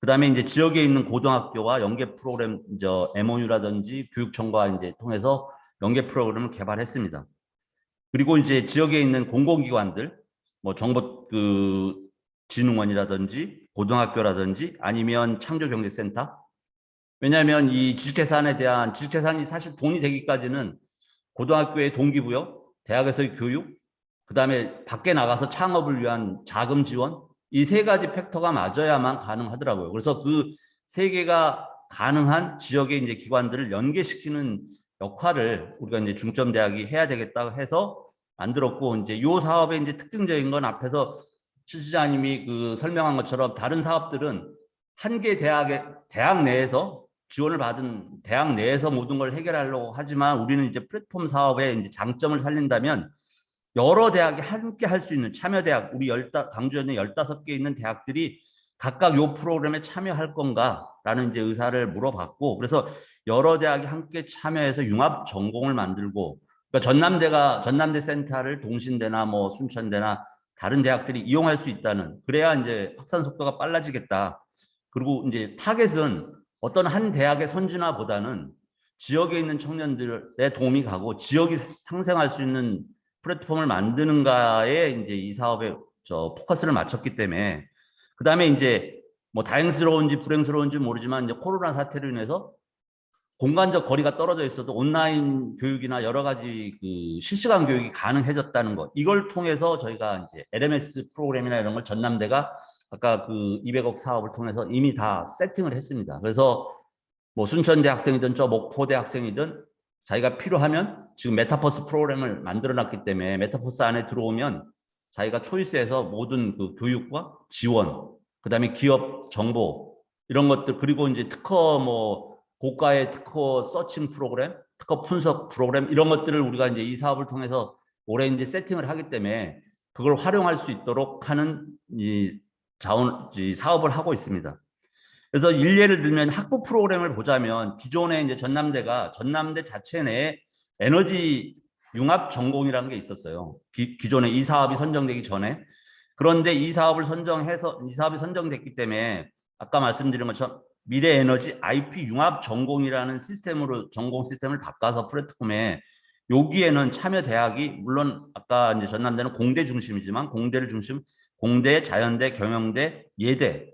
그 다음에 이제 지역에 있는 고등학교와 연계 프로그램, MOU라든지 교육청과 이제 통해서 연계 프로그램을 개발했습니다. 그리고 이제 지역에 있는 공공기관들, 뭐 정보 진흥원이라든지 고등학교라든지 아니면 창조경제센터. 왜냐하면 이 지식재산이 사실 돈이 되기까지는 고등학교의 동기부여, 대학에서의 교육, 그 다음에 밖에 나가서 창업을 위한 자금 지원, 이 세 가지 팩터가 맞아야만 가능하더라고요. 그래서 그 세 개가 가능한 지역의 이제 기관들을 연계시키는 역할을 우리가 이제 중점 대학이 해야 되겠다 해서 만들었고, 이제 요 사업의 이제 특징적인 건 앞에서 실 시장님이 그 설명한 것처럼 다른 사업들은 한 개 대학 내에서 지원을 받은 대학 내에서 모든 걸 해결하려고 하지만 우리는 이제 플랫폼 사업의 이제 장점을 살린다면 여러 대학이 함께 할 수 있는 참여대학, 우리 광주에 있는 15개 있는 대학들이 각각 요 프로그램에 참여할 건가라는 이제 의사를 물어봤고, 그래서 여러 대학이 함께 참여해서 융합 전공을 만들고, 그러니까 전남대 센터를 동신대나 뭐 순천대나 다른 대학들이 이용할 수 있다는, 그래야 이제 확산 속도가 빨라지겠다. 그리고 이제 타겟은 어떤 한 대학의 선진화보다는 지역에 있는 청년들의 도움이 가고 지역이 상생할 수 있는 플랫폼을 만드는가에 이제 이 사업에 포커스를 맞췄기 때문에, 그다음에 이제 뭐 다행스러운지 불행스러운지 모르지만 이제 코로나 사태로 인해서 공간적 거리가 떨어져 있어도 온라인 교육이나 여러 가지 그 실시간 교육이 가능해졌다는 것, 이걸 통해서 저희가 이제 LMS 프로그램이나 이런 걸 전남대가 아까 그 200억 사업을 통해서 이미 다 세팅을 했습니다. 그래서 뭐 순천대 학생이든 저 목포대 학생이든 자기가 필요하면 지금 메타버스 프로그램을 만들어 놨기 때문에 메타버스 안에 들어오면 자기가 초이스해서 모든 그 교육과 지원, 그다음에 기업 정보 이런 것들, 그리고 이제 특허 뭐 고가의 특허 서칭 프로그램, 특허 분석 프로그램, 이런 것들을 우리가 이제 이 사업을 통해서 올해 이제 세팅을 하기 때문에 그걸 활용할 수 있도록 하는 이 사업을 하고 있습니다. 그래서 일례를 들면 학부 프로그램을 보자면 기존에 이제 전남대 자체 내에 에너지 융합 전공이라는 게 있었어요. 기존에 이 사업이 선정되기 전에. 그런데 이 사업이 선정됐기 때문에 아까 말씀드린 것처럼 미래 에너지 IP 융합 전공이라는 전공 시스템을 바꿔서 플랫폼에, 여기에는 참여 대학이 물론 아까 이제 전남대는 공대 중심이지만 공대, 자연대, 경영대, 예대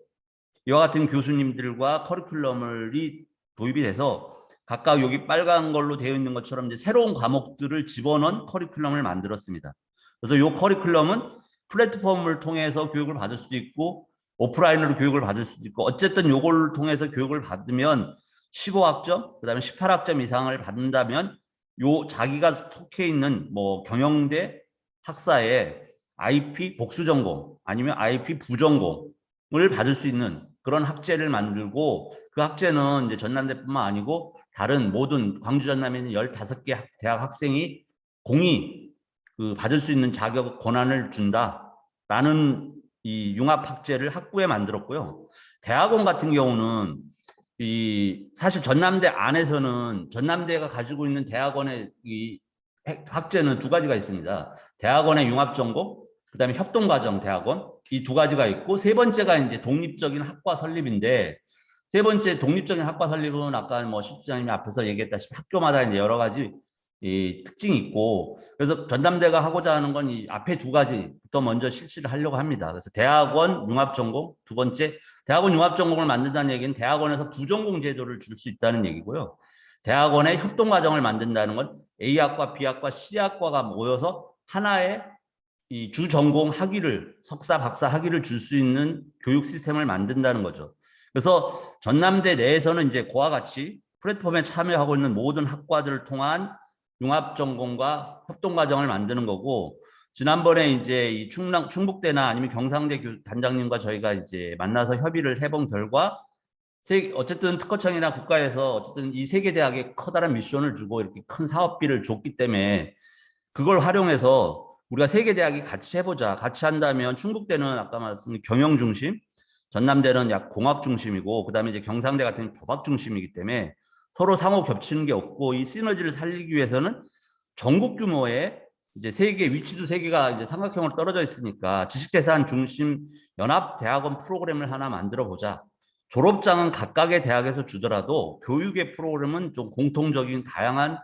이와 같은 교수님들과 커리큘럼이 도입이 돼서 각각 여기 빨간 걸로 되어 있는 것처럼 이제 새로운 과목들을 집어넣은 커리큘럼을 만들었습니다. 그래서 이 커리큘럼은 플랫폼을 통해서 교육을 받을 수도 있고 오프라인으로 교육을 받을 수도 있고, 어쨌든 요걸 통해서 교육을 받으면 15학점, 그다음에 18학점 이상을 받는다면 요 자기가 속해 있는 뭐 경영대 학사에 IP 복수 전공 아니면 IP 부전공을 받을 수 있는 그런 학제를 만들고, 그 학제는 이제 전남대뿐만 아니고 다른 모든 광주 전남에 있는 15개 대학 학생이 공이 받을 수 있는 자격 권한을 준다라는 이 융합 학제를 학부에 만들었고요. 대학원 같은 경우는 사실 전남대 안에서는 전남대가 가지고 있는 대학원의 이 학제는 두 가지가 있습니다. 대학원의 융합 전공, 그다음에 협동과정 대학원, 이 두 가지가 있고, 세 번째가 이제 독립적인 학과 설립인데, 세 번째 독립적인 학과 설립은 아까 뭐 실장님이 앞에서 얘기했다시피 학교마다 이제 여러 가지 이 특징이 있고, 그래서 전남대가 하고자 하는 건 이 앞에 두 가지부터 먼저 실시를 하려고 합니다. 그래서 대학원 융합 전공, 두 번째 대학원 융합 전공을 만든다는 얘기는 대학원에서 부전공 제도를 줄 수 있다는 얘기고요. 대학원의 협동 과정을 만든다는 건 A학과, B학과, C학과가 모여서 하나의 이 주 전공 학위를, 석사, 박사 학위를 줄 수 있는 교육 시스템을 만든다는 거죠. 그래서 전남대 내에서는 이제 그와 같이 플랫폼에 참여하고 있는 모든 학과들을 통한 융합 전공과 협동 과정을 만드는 거고, 지난번에 이제 이 충북대나 아니면 경상대 단장님과 저희가 이제 만나서 협의를 해본 결과, 어쨌든 특허청이나 국가에서 어쨌든 이 세 개 대학에 커다란 미션을 주고 이렇게 큰 사업비를 줬기 때문에 그걸 활용해서 우리가 세 개 대학이 같이 해보자. 같이 한다면 충북대는 아까 말씀드린 경영 중심, 전남대는 약 공학 중심이고, 그다음에 이제 경상대 같은 법학 중심이기 때문에 서로 상호 겹치는 게 없고, 이 시너지를 살리기 위해서는 전국 규모의 이제 위치도 세 개가 이제 삼각형으로 떨어져 있으니까 지식재산 중심 연합 대학원 프로그램을 하나 만들어 보자. 졸업장은 각각의 대학에서 주더라도 교육의 프로그램은 좀 공통적인 다양한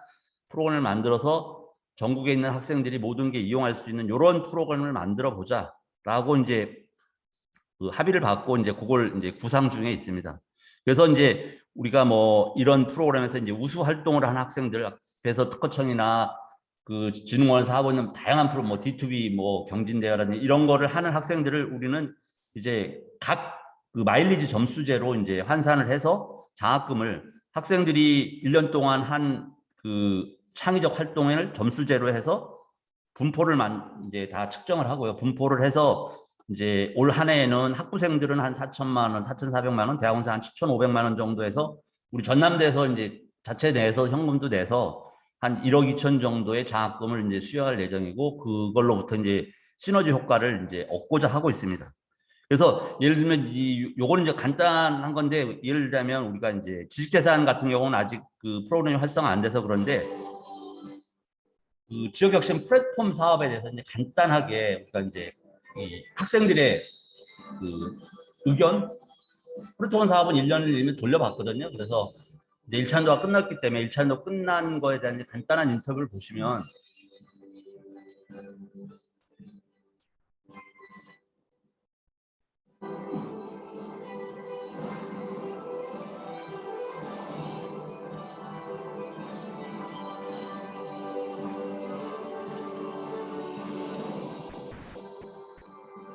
프로그램을 만들어서 전국에 있는 학생들이 모든 게 이용할 수 있는 이런 프로그램을 만들어 보자라고 이제 그 합의를 받고 이제 그걸 이제 구상 중에 있습니다. 그래서 이제 우리가 뭐 이런 프로그램에서 이제 우수 활동을 한 학생들, 그래서 특허청이나 그 진흥원에서 하고 있는 다양한 프로, 뭐 D2B, 뭐 경진대회라든지 이런 거를 하는 학생들을 우리는 이제 각 그 마일리지 점수제로 이제 환산을 해서 장학금을, 학생들이 1년 동안 한 그 창의적 활동을 점수제로 해서 분포를 이제 다 측정을 하고요. 분포를 해서 이제 올 한 해에는 학부생들은 한 4천만 원, 4,400만 원, 대학원생 한 7,500만 원 정도 해서 우리 전남대에서 이제 자체 내에서 현금도 내서 한 1억 2천 정도의 장학금을 이제 수여할 예정이고, 그걸로부터 이제 시너지 효과를 이제 얻고자 하고 있습니다. 그래서 예를 들면 요거는 이제 간단한 건데 예를 들자면 우리가 이제 지식재산 같은 경우는 아직 그 프로그램이 활성화 안 돼서 그런데 그 지역혁신 플랫폼 사업에 대해서 이제 간단하게 우리가 이제 이 학생들의 그 의견 플랫폼 사업은 1년을 이미 돌려봤거든요. 그래서 이제 1차년도가 끝났기 때문에 1차년도 끝난 거에 대한 간단한 인터뷰를 보시면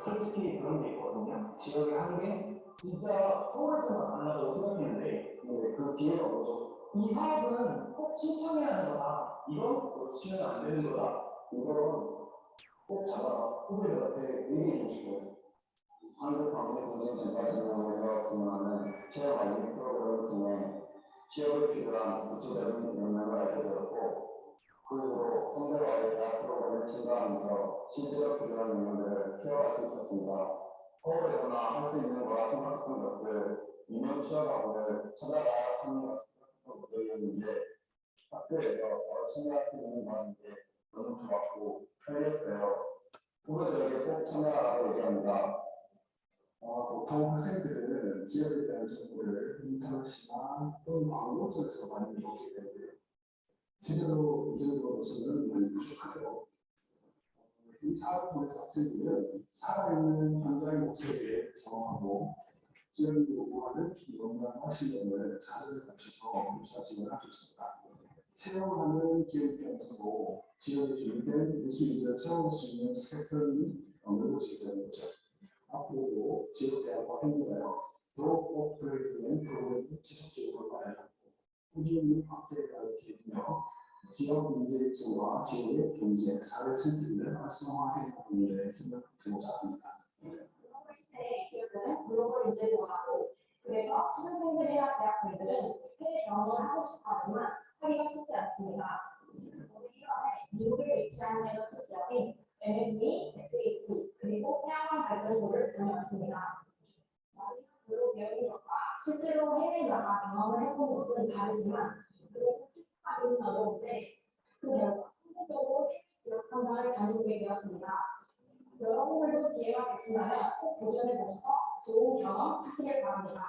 솔직히 그런 게 있거든요. 지역에 한 게 진짜 서울에서만 달라고 생각했는데 그 기회가 오죠. 이 사업은 꼭 신청해야 하는 거다. 이건 놓치면 안 되는 거다. 이건 꼭 잡아라. 후배들한테 얘기해 주시고. 한국방송통신전파진흥원에서 진행하는 체험 알림 프로그램을 통해 지역에 필요한 구체적인 역량을 알게 되었고 그 후로 성대와의 대학 프로그램에 참가하면서 실제로 필요한 역량들을 키워갈 수 있었습니다. 서울에서나 할 수 있는 거라 생각했던 것들, 이면 취업학원을 찾아가야 하는 것들이었는데 학교에서 바로 참여할 수 있는 거라는 게 너무 좋았고 편리했어요. 후배들에게 꼭 참여하라고 얘기합니다. 보통 학생들은 기업에 대한 정보를 인터넷이나 또는 광고 통해서 많이 얻게 되는데요. 실제로 이 정도로서는 많이 부족하죠. 이 사업을 통해서 학생들은 살아있는 현장의 목소리를 경험하고 지역이 요구하는 영양과 실력을 자세히 갖춰서 유사식을 할 수 있습니다. 체험을 하는 기업 입장에서도 지역에 주입된 우수인들을 체험할 수 있는 스펙트럼이 넓어지게 되는 거죠. 앞으로도 지역대학과 행보하여 더욱 업그레이드된 프로그램을 지속적으로 마련하고 꾸준히 확대하여 기획하며 지역 인재 입소와 지역의 경제, 사회 생태계를 활성화해 나가는 일에 힘을 보태고자 합니다. 기업들은 글로벌 인재를 원하고 그래서 취준생들이나 대학생들은 해외 경험을 하고 싶어 하지만 하기가 쉽지 않습니다. 우리나라에 미국에 위치한 에너지 기업인 MSE, SAT 그리고 태양광 발전소를 다녀왔습니다. 글로 배우는 것과 실제로 해외에 나가 경험을 해본 것은 다르지만 그래서 실습하기는 어려운데 그 결과 충분적으로 해외 기업 판단을 다니게 되었습니다. 여러분들도 기회가 되신다면 꼭 도전해 보셔서 좋은 경험 하시길 바랍니다.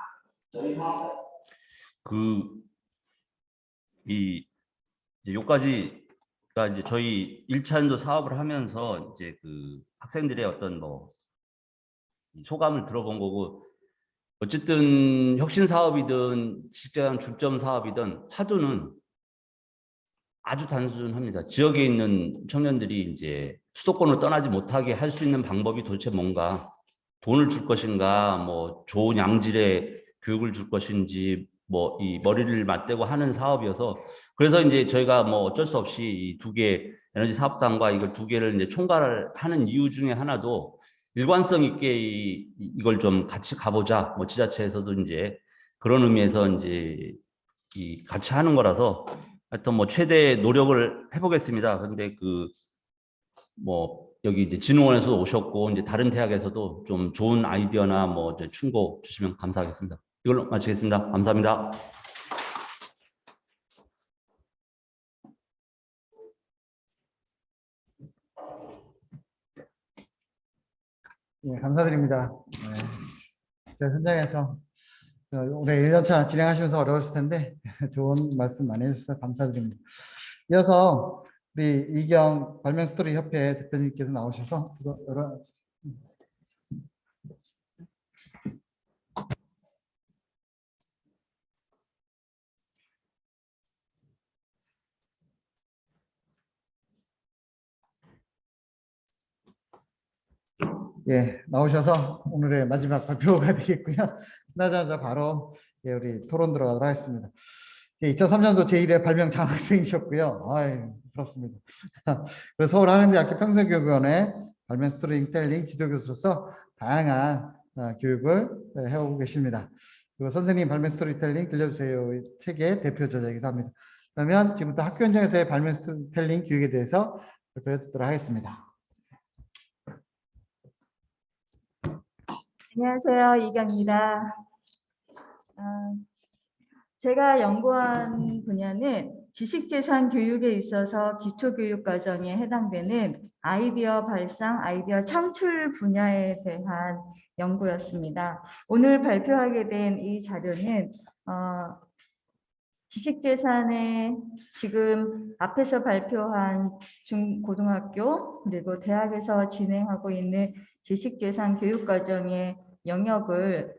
저희 사업 이제 요까지가 이제 저희 1차년도 사업을 하면서 이제 그 학생들의 어떤 뭐 소감을 들어본 거고 어쨌든 혁신 사업이든 직장 중점 사업이든 화두는 아주 단순합니다. 지역에 있는 청년들이 이제 수도권을 떠나지 못하게 할 수 있는 방법이 도대체 뭔가 돈을 줄 것인가 뭐 좋은 양질의 교육을 줄 것인지 뭐 이 머리를 맞대고 하는 사업이어서 그래서 이제 저희가 뭐 어쩔 수 없이 이 두 개 에너지 사업단과 이걸 두 개를 이제 총괄을 하는 이유 중에 하나도 일관성 있게 이걸 좀 같이 가보자 뭐 지자체에서도 이제 그런 의미에서 이제 이 같이 하는 거라서 하여튼 뭐 최대 노력을 해보겠습니다. 근데 그 뭐 여기 이제 진흥원에서도 오셨고 이제 다른 대학에서도 좀 좋은 아이디어나 뭐 이제 충고 주시면 감사하겠습니다. 이걸로 마치겠습니다. 감사합니다. 예, 감사드립니다. 네. 현장에서 올해 1년차 진행하시면서 어려웠을 텐데 좋은 말씀 많이 해주셔서 감사드립니다. 이어서 우리 이경 발명 스토리 협회 대표님께서 나오셔서 여러 나오셔서 오늘의 마지막 발표가 되겠고요. 끝나자마자 바로 우리 토론 들어가도록 하겠습니다. 2003년도 제1회 발명 장학생이셨고요. 아유, 부럽습니다. 그래서 서울한양대학교 평생교육원의 발명 스토리텔링 지도교수로서 다양한 교육을 해오고 계십니다. 그리고 선생님 발명 스토리텔링 들려주세요 책의 대표 저자이기도 합니다. 그러면 지금부터 학교 현장에서의 발명 스토리텔링 교육에 대해서 발표해 드리도록 하겠습니다. 안녕하세요. 이경입니다. 제가 연구한 분야는 지식재산 교육에 있어서 기초교육과정에 해당되는 아이디어 발상, 아이디어 창출 분야에 대한 연구였습니다. 오늘 발표하게 된 이 자료는 지식재산의 지금 앞에서 발표한 중고등학교 그리고 대학에서 진행하고 있는 지식재산 교육과정의 영역을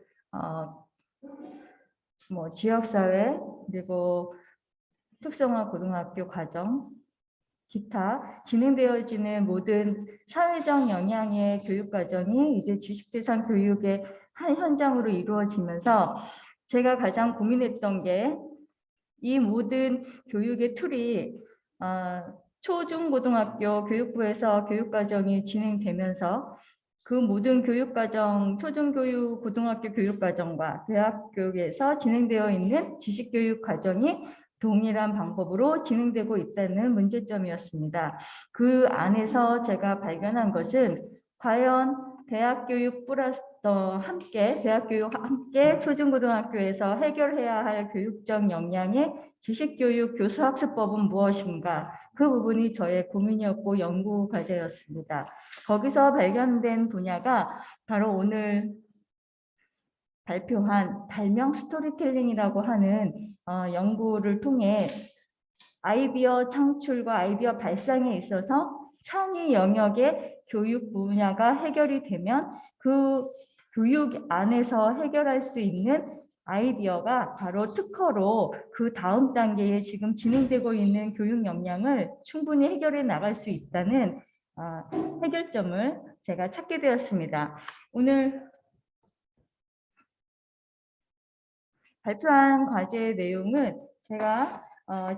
지역사회 그리고 특성화 고등학교 과정 기타 진행되어지는 모든 사회적 영향의 교육과정이 이제 지식재산 교육의 한 현장으로 이루어지면서 제가 가장 고민했던 게 이 모든 교육의 툴이 초중고등학교 교육부에서 교육과정이 진행되면서 그 모든 교육과정, 초중교육, 고등학교 교육과정과 대학교에서 진행되어 있는 지식교육 과정이 동일한 방법으로 진행되고 있다는 문제점이었습니다. 그 안에서 제가 발견한 것은 과연 대학교육 플러스 대학교육 함께 초중고등학교에서 해결해야 할 교육적 역량의 지식교육 교수학습법은 무엇인가? 그 부분이 저의 고민이었고 연구 과제였습니다. 거기서 발견된 분야가 바로 오늘 발표한 발명 스토리텔링이라고 하는 연구를 통해 아이디어 창출과 아이디어 발상에 있어서 창의 영역의 교육 분야가 해결이 되면 그 교육 안에서 해결할 수 있는 아이디어가 바로 특허로 그 다음 단계에 지금 진행되고 있는 교육 역량을 충분히 해결해 나갈 수 있다는 해결점을 제가 찾게 되었습니다. 오늘 발표한 과제의 내용은 제가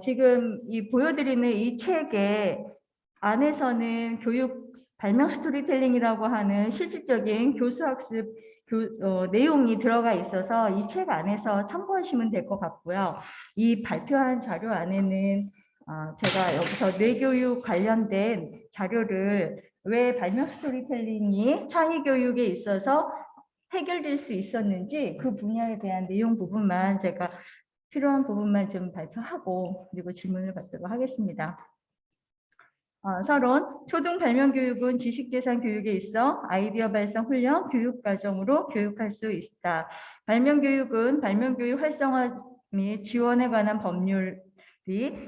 지금 보여드리는 이 책의 안에서는 교육 발명 스토리텔링이라고 하는 실질적인 교수학습 내용이 들어가 있어서 이 책 안에서 참고하시면 될 것 같고요. 이 발표한 자료 안에는 제가 여기서 뇌교육 관련된 자료를 왜 발명 스토리텔링이 창의교육에 있어서 해결될 수 있었는지 그 분야에 대한 내용 부분만 제가 필요한 부분만 좀 발표하고 그리고 질문을 받도록 하겠습니다. 서론, 초등 발명교육은 지식재산 교육에 있어 아이디어 발상 훈련 교육과정으로 교육할 수 있다. 발명교육은 발명교육 활성화 및 지원에 관한 법률이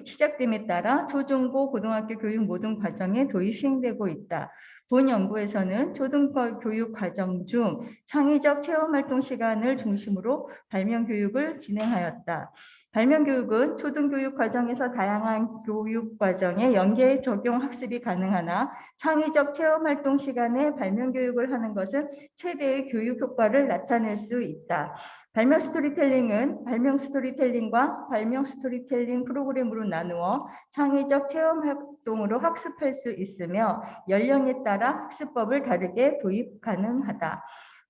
시작됨에 따라 초중고 고등학교 교육 모든 과정에 도입 시행되고 있다. 본 연구에서는 초등교육 과정 중 창의적 체험활동 시간을 중심으로 발명교육을 진행하였다. 발명교육은 초등교육 과정에서 다양한 교육 과정에 연계 적용 학습이 가능하나 창의적 체험활동 시간에 발명교육을 하는 것은 최대의 교육 효과를 나타낼 수 있다. 발명 스토리텔링은 발명 스토리텔링과 발명 스토리텔링 프로그램으로 나누어 창의적 체험 활동으로 학습할 수 있으며 연령에 따라 학습법을 다르게 도입 가능하다.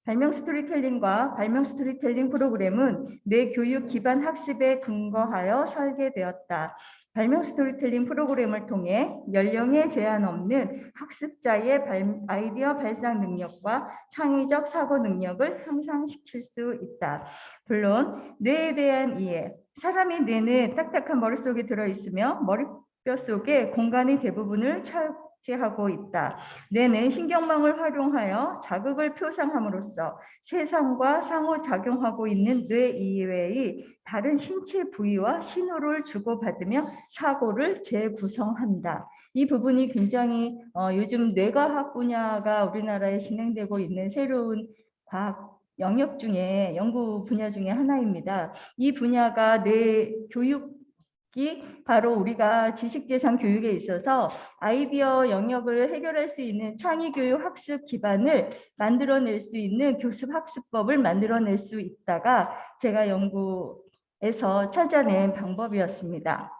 발명 스토리텔링과 발명 스토리텔링 프로그램은 뇌 교육 기반 학습에 근거하여 설계되었다. 발명 스토리텔링 프로그램을 통해 연령에 제한 없는 학습자의 아이디어 발상 능력과 창의적 사고 능력을 향상시킬 수 있다. 물론 뇌에 대한 이해, 사람의 뇌는 딱딱한 머릿속에 들어있으며 머리뼈 속에 공간의 대부분을 차지하고 있다. 뇌는 신경망을 활용하여 자극을 표상함으로써 세상과 상호작용하고 있는 뇌 이외의 다른 신체 부위와 신호를 주고받으며 사고를 재구성한다. 이 부분이 굉장히 요즘 뇌과학 분야가 우리나라에 진행되고 있는 새로운 과학 영역 중에 연구 분야 중에 하나입니다. 이 분야가 뇌 교육이 바로 우리가 지식재산 교육에 있어서 아이디어 영역을 해결할 수 있는 창의교육 학습 기반을 만들어낼 수 있는 교습 학습법을 만들어낼 수 있다가 제가 연구에서 찾아낸 방법이었습니다.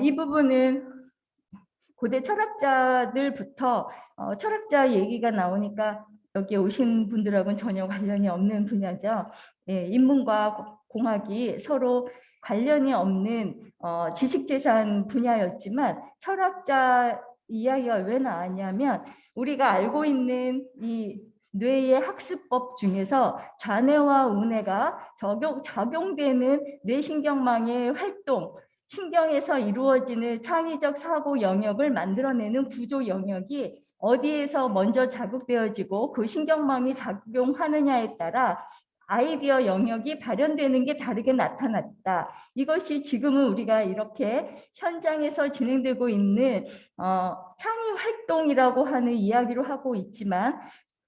이 부분은 고대 철학자들부터 철학자 얘기가 나오니까 여기 오신 분들하고는 전혀 관련이 없는 분야죠. 예, 인문과 공학이 서로 관련이 없는 지식재산 분야였지만 철학자 이야기가 왜 나왔냐면 우리가 알고 있는 이 뇌의 학습법 중에서 좌뇌와 우뇌가 작용되는 뇌신경망의 활동, 신경에서 이루어지는 창의적 사고 영역을 만들어내는 구조 영역이 어디에서 먼저 자극되어지고 그 신경망이 작용하느냐에 따라 아이디어 영역이 발현되는 게 다르게 나타났다. 이것이 지금은 우리가 이렇게 현장에서 진행되고 있는 창의 활동이라고 하는 이야기로 하고 있지만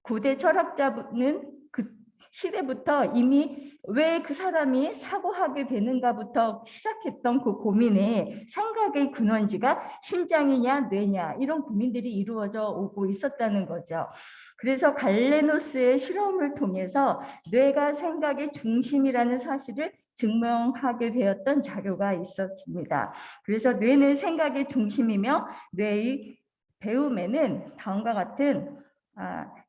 고대 철학자는 그 시대부터 이미 왜 그 사람이 사고하게 되는가부터 시작했던 그 고민에 생각의 근원지가 심장이냐 뇌냐 이런 고민들이 이루어져 오고 있었다는 거죠. 그래서 갈레노스의 실험을 통해서 뇌가 생각의 중심이라는 사실을 증명하게 되었던 자료가 있었습니다. 그래서 뇌는 생각의 중심이며 뇌의 배움에는 다음과 같은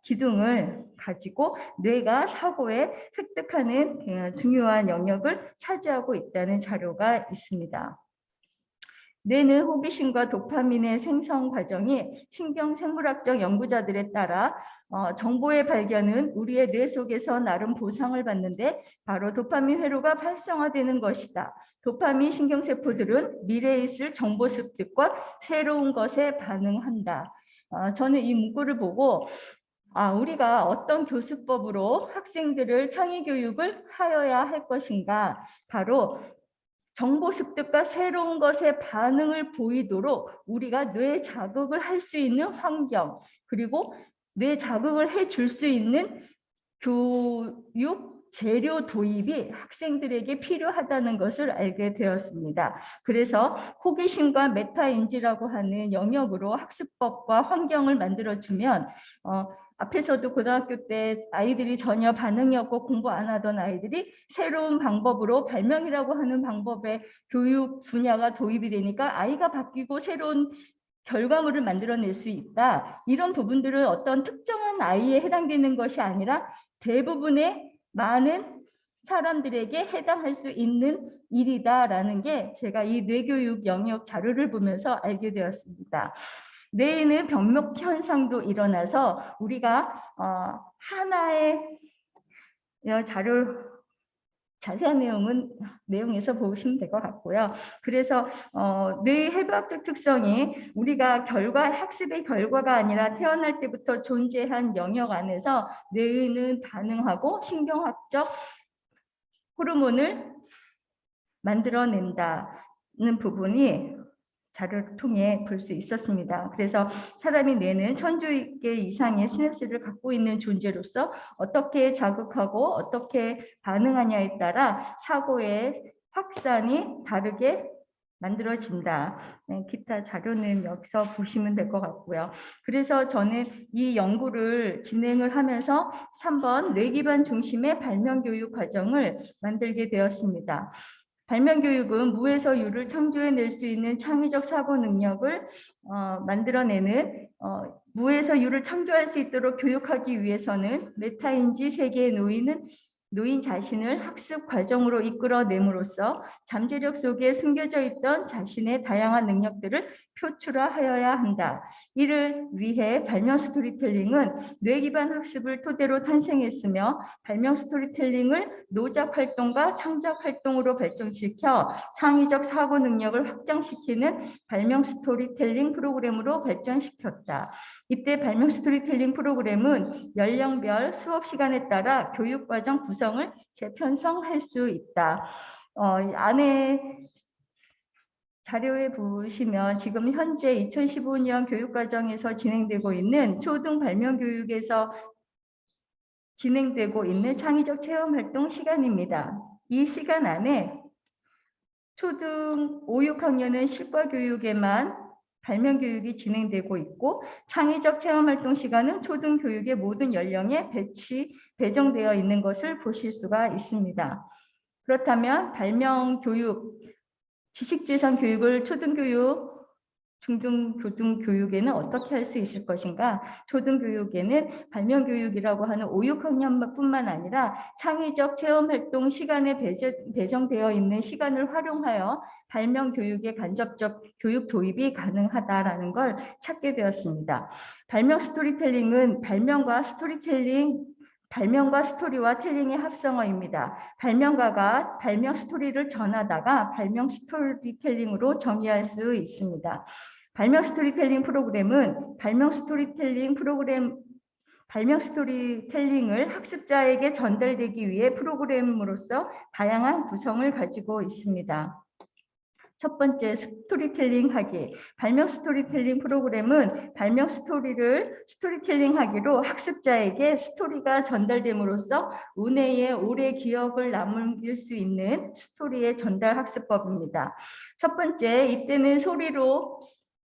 기둥을 가지고 뇌가 사고에 획득하는 중요한 영역을 차지하고 있다는 자료가 있습니다. 뇌는 호기심과 도파민의 생성 과정이 신경생물학적 연구자들에 따라 정보의 발견은 우리의 뇌 속에서 나름 보상을 받는데 바로 도파민 회로가 활성화되는 것이다. 도파민 신경세포들은 미래에 있을 정보 습득과 새로운 것에 반응한다. 저는 이 문구를 보고 우리가 어떤 교수법으로 학생들을 창의교육을 하여야 할 것인가, 바로 정보 습득과 새로운 것에 반응을 보이도록 우리가 뇌 자극을 할 수 있는 환경, 그리고 뇌 자극을 해줄 수 있는 교육 재료 도입이 학생들에게 필요하다는 것을 알게 되었습니다. 그래서 호기심과 메타인지라고 하는 영역으로 학습법과 환경을 만들어주면 앞에서도 고등학교 때 아이들이 전혀 반응이 없고 공부 안 하던 아이들이 새로운 방법으로 발명이라고 하는 방법의 교육 분야가 도입이 되니까 아이가 바뀌고 새로운 결과물을 만들어낼 수 있다. 이런 부분들은 어떤 특정한 아이에 해당되는 것이 아니라 대부분의 많은 사람들에게 해당할 수 있는 일이다라는 게 제가 이 뇌교육 영역 자료를 보면서 알게 되었습니다. 뇌에는 병목 현상도 일어나서 우리가 하나의 자료 자세한 내용에서 보시면 될 것 같고요. 그래서 뇌의 해부학적 특성이 우리가 학습의 결과가 아니라 태어날 때부터 존재한 영역 안에서 뇌는 반응하고 신경학적 호르몬을 만들어낸다는 부분이 자료를 통해 볼 수 있었습니다. 그래서 사람이 뇌는 1000개 이상의 시냅스를 갖고 있는 존재로서 어떻게 자극하고 어떻게 반응하냐에 따라 사고의 확산이 다르게 만들어진다. 기타 자료는 여기서 보시면 될 것 같고요. 그래서 저는 이 연구를 진행을 하면서 3번 뇌 기반 중심의 발명교육 과정을 만들게 되었습니다. 발명교육은 무에서 유를 창조해낼 수 있는 창의적 사고 능력을 만들어내는 무에서 유를 창조할 수 있도록 교육하기 위해서는 메타인지 세계에 노인 자신을 학습 과정으로 이끌어냄으로써 잠재력 속에 숨겨져 있던 자신의 다양한 능력들을 표출하여야 한다. 이를 위해 발명 스토리텔링은 뇌 기반 학습을 토대로 탄생했으며 발명 스토리텔링을 노작 활동과 창작 활동으로 발전시켜 창의적 사고 능력을 확장시키는 발명 스토리텔링 프로그램으로 발전시켰다. 이때 발명 스토리텔링 프로그램은 연령별 수업 시간에 따라 교육과정 구성을 재편성할 수 있다. 안에 자료에 보시면 지금 현재 2015년 교육과정에서 진행되고 있는 초등 발명교육에서 진행되고 있는 창의적 체험활동 시간입니다. 이 시간 안에 초등 5, 6학년은 실과교육에만 발명교육이 진행되고 있고 창의적 체험활동 시간은 초등교육의 모든 연령에 배정되어 있는 것을 보실 수가 있습니다. 그렇다면 발명교육, 지식재산 교육을 초등교육, 중등고등교육에는 어떻게 할 수 있을 것인가? 초등교육에는 발명교육이라고 하는 5, 6학년뿐만 아니라 창의적 체험활동 시간에 배정되어 있는 시간을 활용하여 발명교육의 간접적 교육 도입이 가능하다라는 걸 찾게 되었습니다. 발명 스토리텔링은 발명과 스토리와 텔링의 합성어입니다. 발명가가 발명 스토리를 전하다가 발명 스토리텔링으로 정의할 수 있습니다. 발명 스토리텔링을 학습자에게 전달되기 위해 프로그램으로서 다양한 구성을 가지고 있습니다. 첫 번째, 스토리텔링 하기. 발명 스토리텔링 프로그램은 발명 스토리텔링 하기로 학습자에게 스토리가 전달됨으로써 운해에 오래 기억을 남길 수 있는 스토리의 전달 학습법입니다. 첫 번째, 이때는 소리로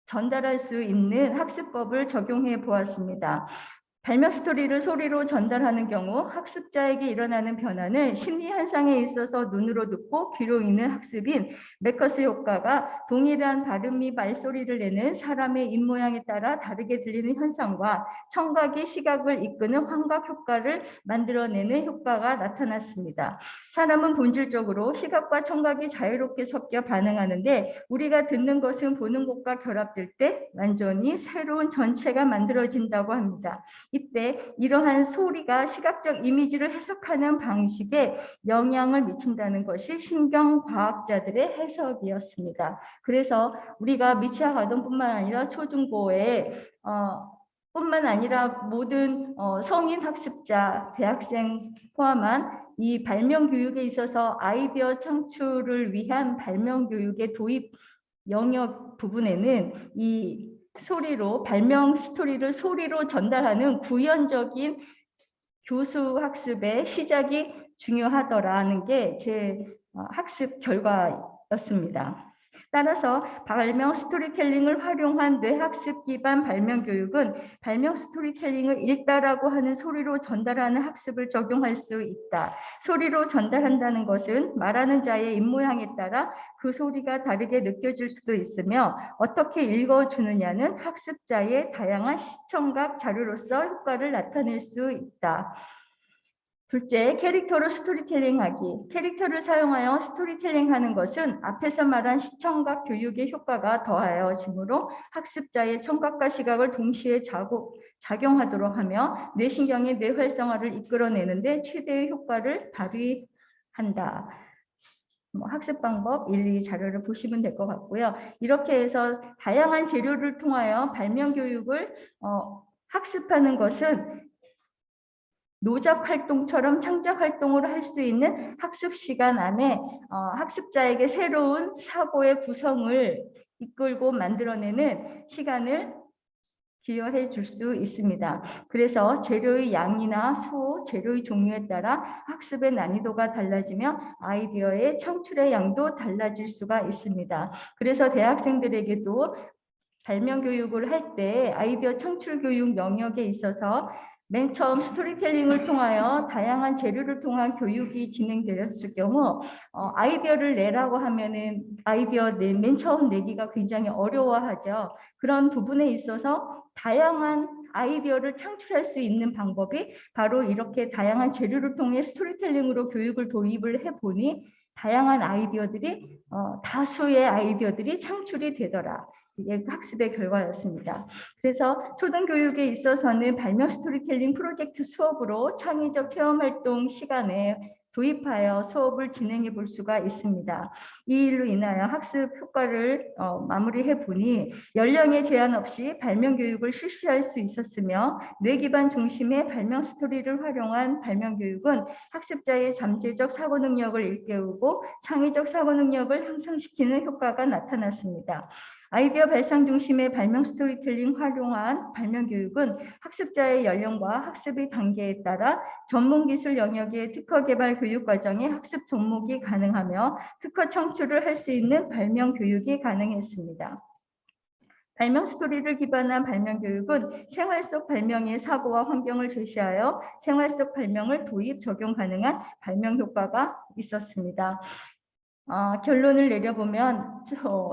전달할 수 있는 학습법을 적용해 보았습니다. 발명 스토리를 소리로 전달하는 경우 학습자에게 일어나는 변화는 심리 현상에 있어서 눈으로 듣고 귀로 읽는 학습인 메커스 효과가 동일한 발음 및 말소리를 내는 사람의 입모양에 따라 다르게 들리는 현상과 청각이 시각을 이끄는 환각 효과를 만들어내는 효과가 나타났습니다. 사람은 본질적으로 시각과 청각이 자유롭게 섞여 반응하는데 우리가 듣는 것은 보는 것과 결합될 때 완전히 새로운 전체가 만들어진다고 합니다. 이때 이러한 소리가 시각적 이미지를 해석하는 방식에 영향을 미친다는 것이 신경과학자들의 해석이었습니다. 그래서 우리가 미취학 아동뿐만 아니라 초중고에 뿐만 아니라 모든 성인 학습자, 대학생 포함한 이 발명 교육에 있어서 아이디어 창출을 위한 발명 교육의 도입 영역 부분에는 이 발명 스토리를 소리로 전달하는 구현적인 교수 학습의 시작이 중요하더라는 게 제 학습 결과였습니다. 따라서 발명 스토리텔링을 활용한 뇌학습 기반 발명 교육은 발명 스토리텔링을 읽다라고 하는 소리로 전달하는 학습을 적용할 수 있다. 소리로 전달한다는 것은 말하는 자의 입모양에 따라 그 소리가 다르게 느껴질 수도 있으며 어떻게 읽어주느냐는 학습자의 다양한 시청각 자료로서 효과를 나타낼 수 있다. 둘째, 캐릭터로 스토리텔링 하기. 캐릭터를 사용하여 스토리텔링 하는 것은 앞에서 말한 시청각 교육의 효과가 더하여지므로 학습자의 청각과 시각을 동시에 작용하도록 하며 뇌신경의 뇌활성화를 이끌어내는데 최대의 효과를 발휘한다. 학습 방법 1, 2 자료를 보시면 될 것 같고요. 이렇게 해서 다양한 재료를 통하여 발명 교육을 학습하는 것은 노적 활동처럼 창작 활동을 할 수 있는 학습 시간 안에 학습자에게 새로운 사고의 구성을 이끌고 만들어내는 시간을 기여해 줄 수 있습니다. 그래서 재료의 양이나 수, 재료의 종류에 따라 학습의 난이도가 달라지며 아이디어의 창출의 양도 달라질 수가 있습니다. 그래서 대학생들에게도 발명 교육을 할 때 아이디어 창출 교육 영역에 있어서 맨 처음 스토리텔링을 통하여 다양한 재료를 통한 교육이 진행되었을 경우 아이디어를 내라고 하면은 맨 처음 내기가 굉장히 어려워하죠. 그런 부분에 있어서 다양한 아이디어를 창출할 수 있는 방법이 바로 이렇게 다양한 재료를 통해 스토리텔링으로 교육을 도입을 해보니 다양한 아이디어들이 다수의 아이디어들이 창출이 되더라. 이게 학습의 결과였습니다. 그래서 초등교육에 있어서는 발명 스토리텔링 프로젝트 수업으로 창의적 체험활동 시간에 도입하여 수업을 진행해 볼 수가 있습니다. 이 일로 인하여 학습 효과를 마무리해 보니 연령에 제한 없이 발명 교육을 실시할 수 있었으며 뇌 기반 중심의 발명 스토리를 활용한 발명 교육은 학습자의 잠재적 사고 능력을 일깨우고 창의적 사고 능력을 향상시키는 효과가 나타났습니다. 아이디어 발상 중심의 발명 스토리텔링 활용한 발명 교육은 학습자의 연령과 학습의 단계에 따라 전문 기술 영역의 특허 개발 교육 과정에 학습 접목이 가능하며 특허 청출을 할 수 있는 발명 교육이 가능했습니다. 발명 스토리를 기반한 발명 교육은 생활 속 발명의 사고와 환경을 제시하여 생활 속 발명을 도입, 적용 가능한 발명 효과가 있었습니다. 결론을 내려보면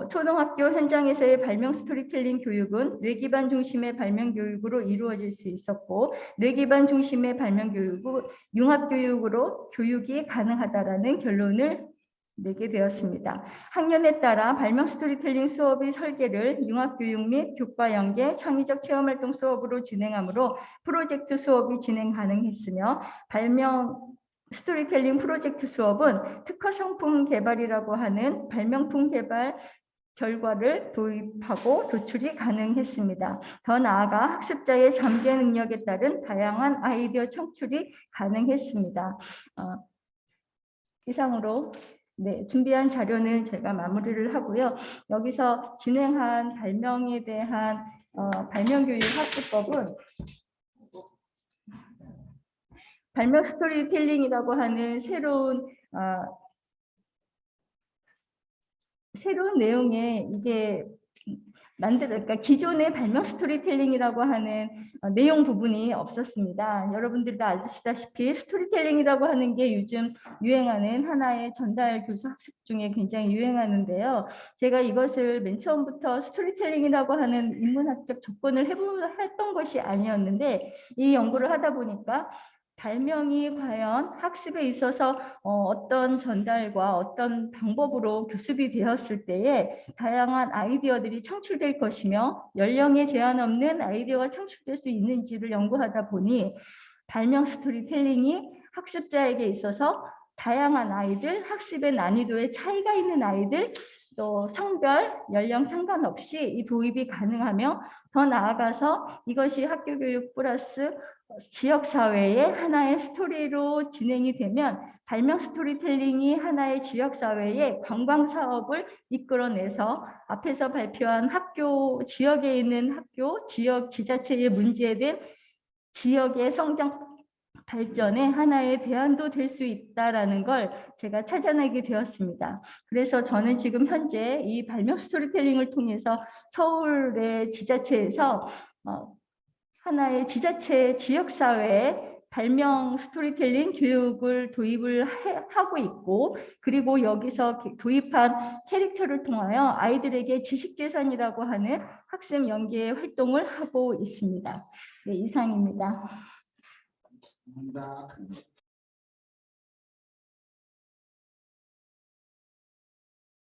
초등학교 현장에서의 발명 스토리텔링 교육은 뇌 기반 중심의 발명 교육으로 이루어질 수 있었고 뇌 기반 중심의 발명 교육은 융합 교육으로 교육이 가능하다라는 결론을 내게 되었습니다. 학년에 따라 발명 스토리텔링 수업의 설계를 융합교육 및 교과 연계, 창의적 체험활동 수업으로 진행하므로 프로젝트 수업이 진행 가능했으며 발명 스토리텔링 프로젝트 수업은 특허 상품 개발이라고 하는 발명품 개발 결과를 도입하고 도출이 가능했습니다. 더 나아가 학습자의 잠재 능력에 따른 다양한 아이디어 창출이 가능했습니다. 이상으로 준비한 자료는 제가 마무리를 하고요. 여기서 진행한 발명에 대한 발명교육 학습법은 발명 스토리텔링이라고 하는 새로운 내용에 이게 그러니까 기존의 발명 스토리텔링이라고 하는 내용 부분이 없었습니다. 여러분들도 아시다시피 스토리텔링이라고 하는 게 요즘 유행하는 하나의 전달 교수 학습 중에 굉장히 유행하는데요. 제가 이것을 맨 처음부터 스토리텔링이라고 하는 인문학적 접근을 했던 것이 아니었는데 이 연구를 하다 보니까 발명이 과연 학습에 있어서 어떤 전달과 어떤 방법으로 교습이 되었을 때에 다양한 아이디어들이 창출될 것이며 연령에 제한 없는 아이디어가 창출될 수 있는지를 연구하다 보니 발명 스토리텔링이 학습자에게 있어서 다양한 아이들, 학습의 난이도에 차이가 있는 아이들, 또 성별, 연령 상관없이 이 도입이 가능하며 더 나아가서 이것이 학교 교육 플러스 지역사회의 하나의 스토리로 진행이 되면 발명 스토리텔링이 하나의 지역사회의 관광사업을 이끌어내서 앞에서 발표한 학교, 지역에 있는 학교, 지역 지자체의 문제된 지역의 성장 발전의 하나의 대안도 될 수 있다라는 걸 제가 찾아내게 되었습니다. 그래서 저는 지금 현재 이 발명 스토리텔링을 통해서 서울의 지자체에서 하나의 지자체 지역사회에 발명 스토리텔링 교육을 도입을 하고 있고 그리고 여기서 도입한 캐릭터를 통하여 아이들에게 지식재산이라고 하는 학습 연계 활동을 하고 있습니다. 네, 이상입니다. 감사합니다.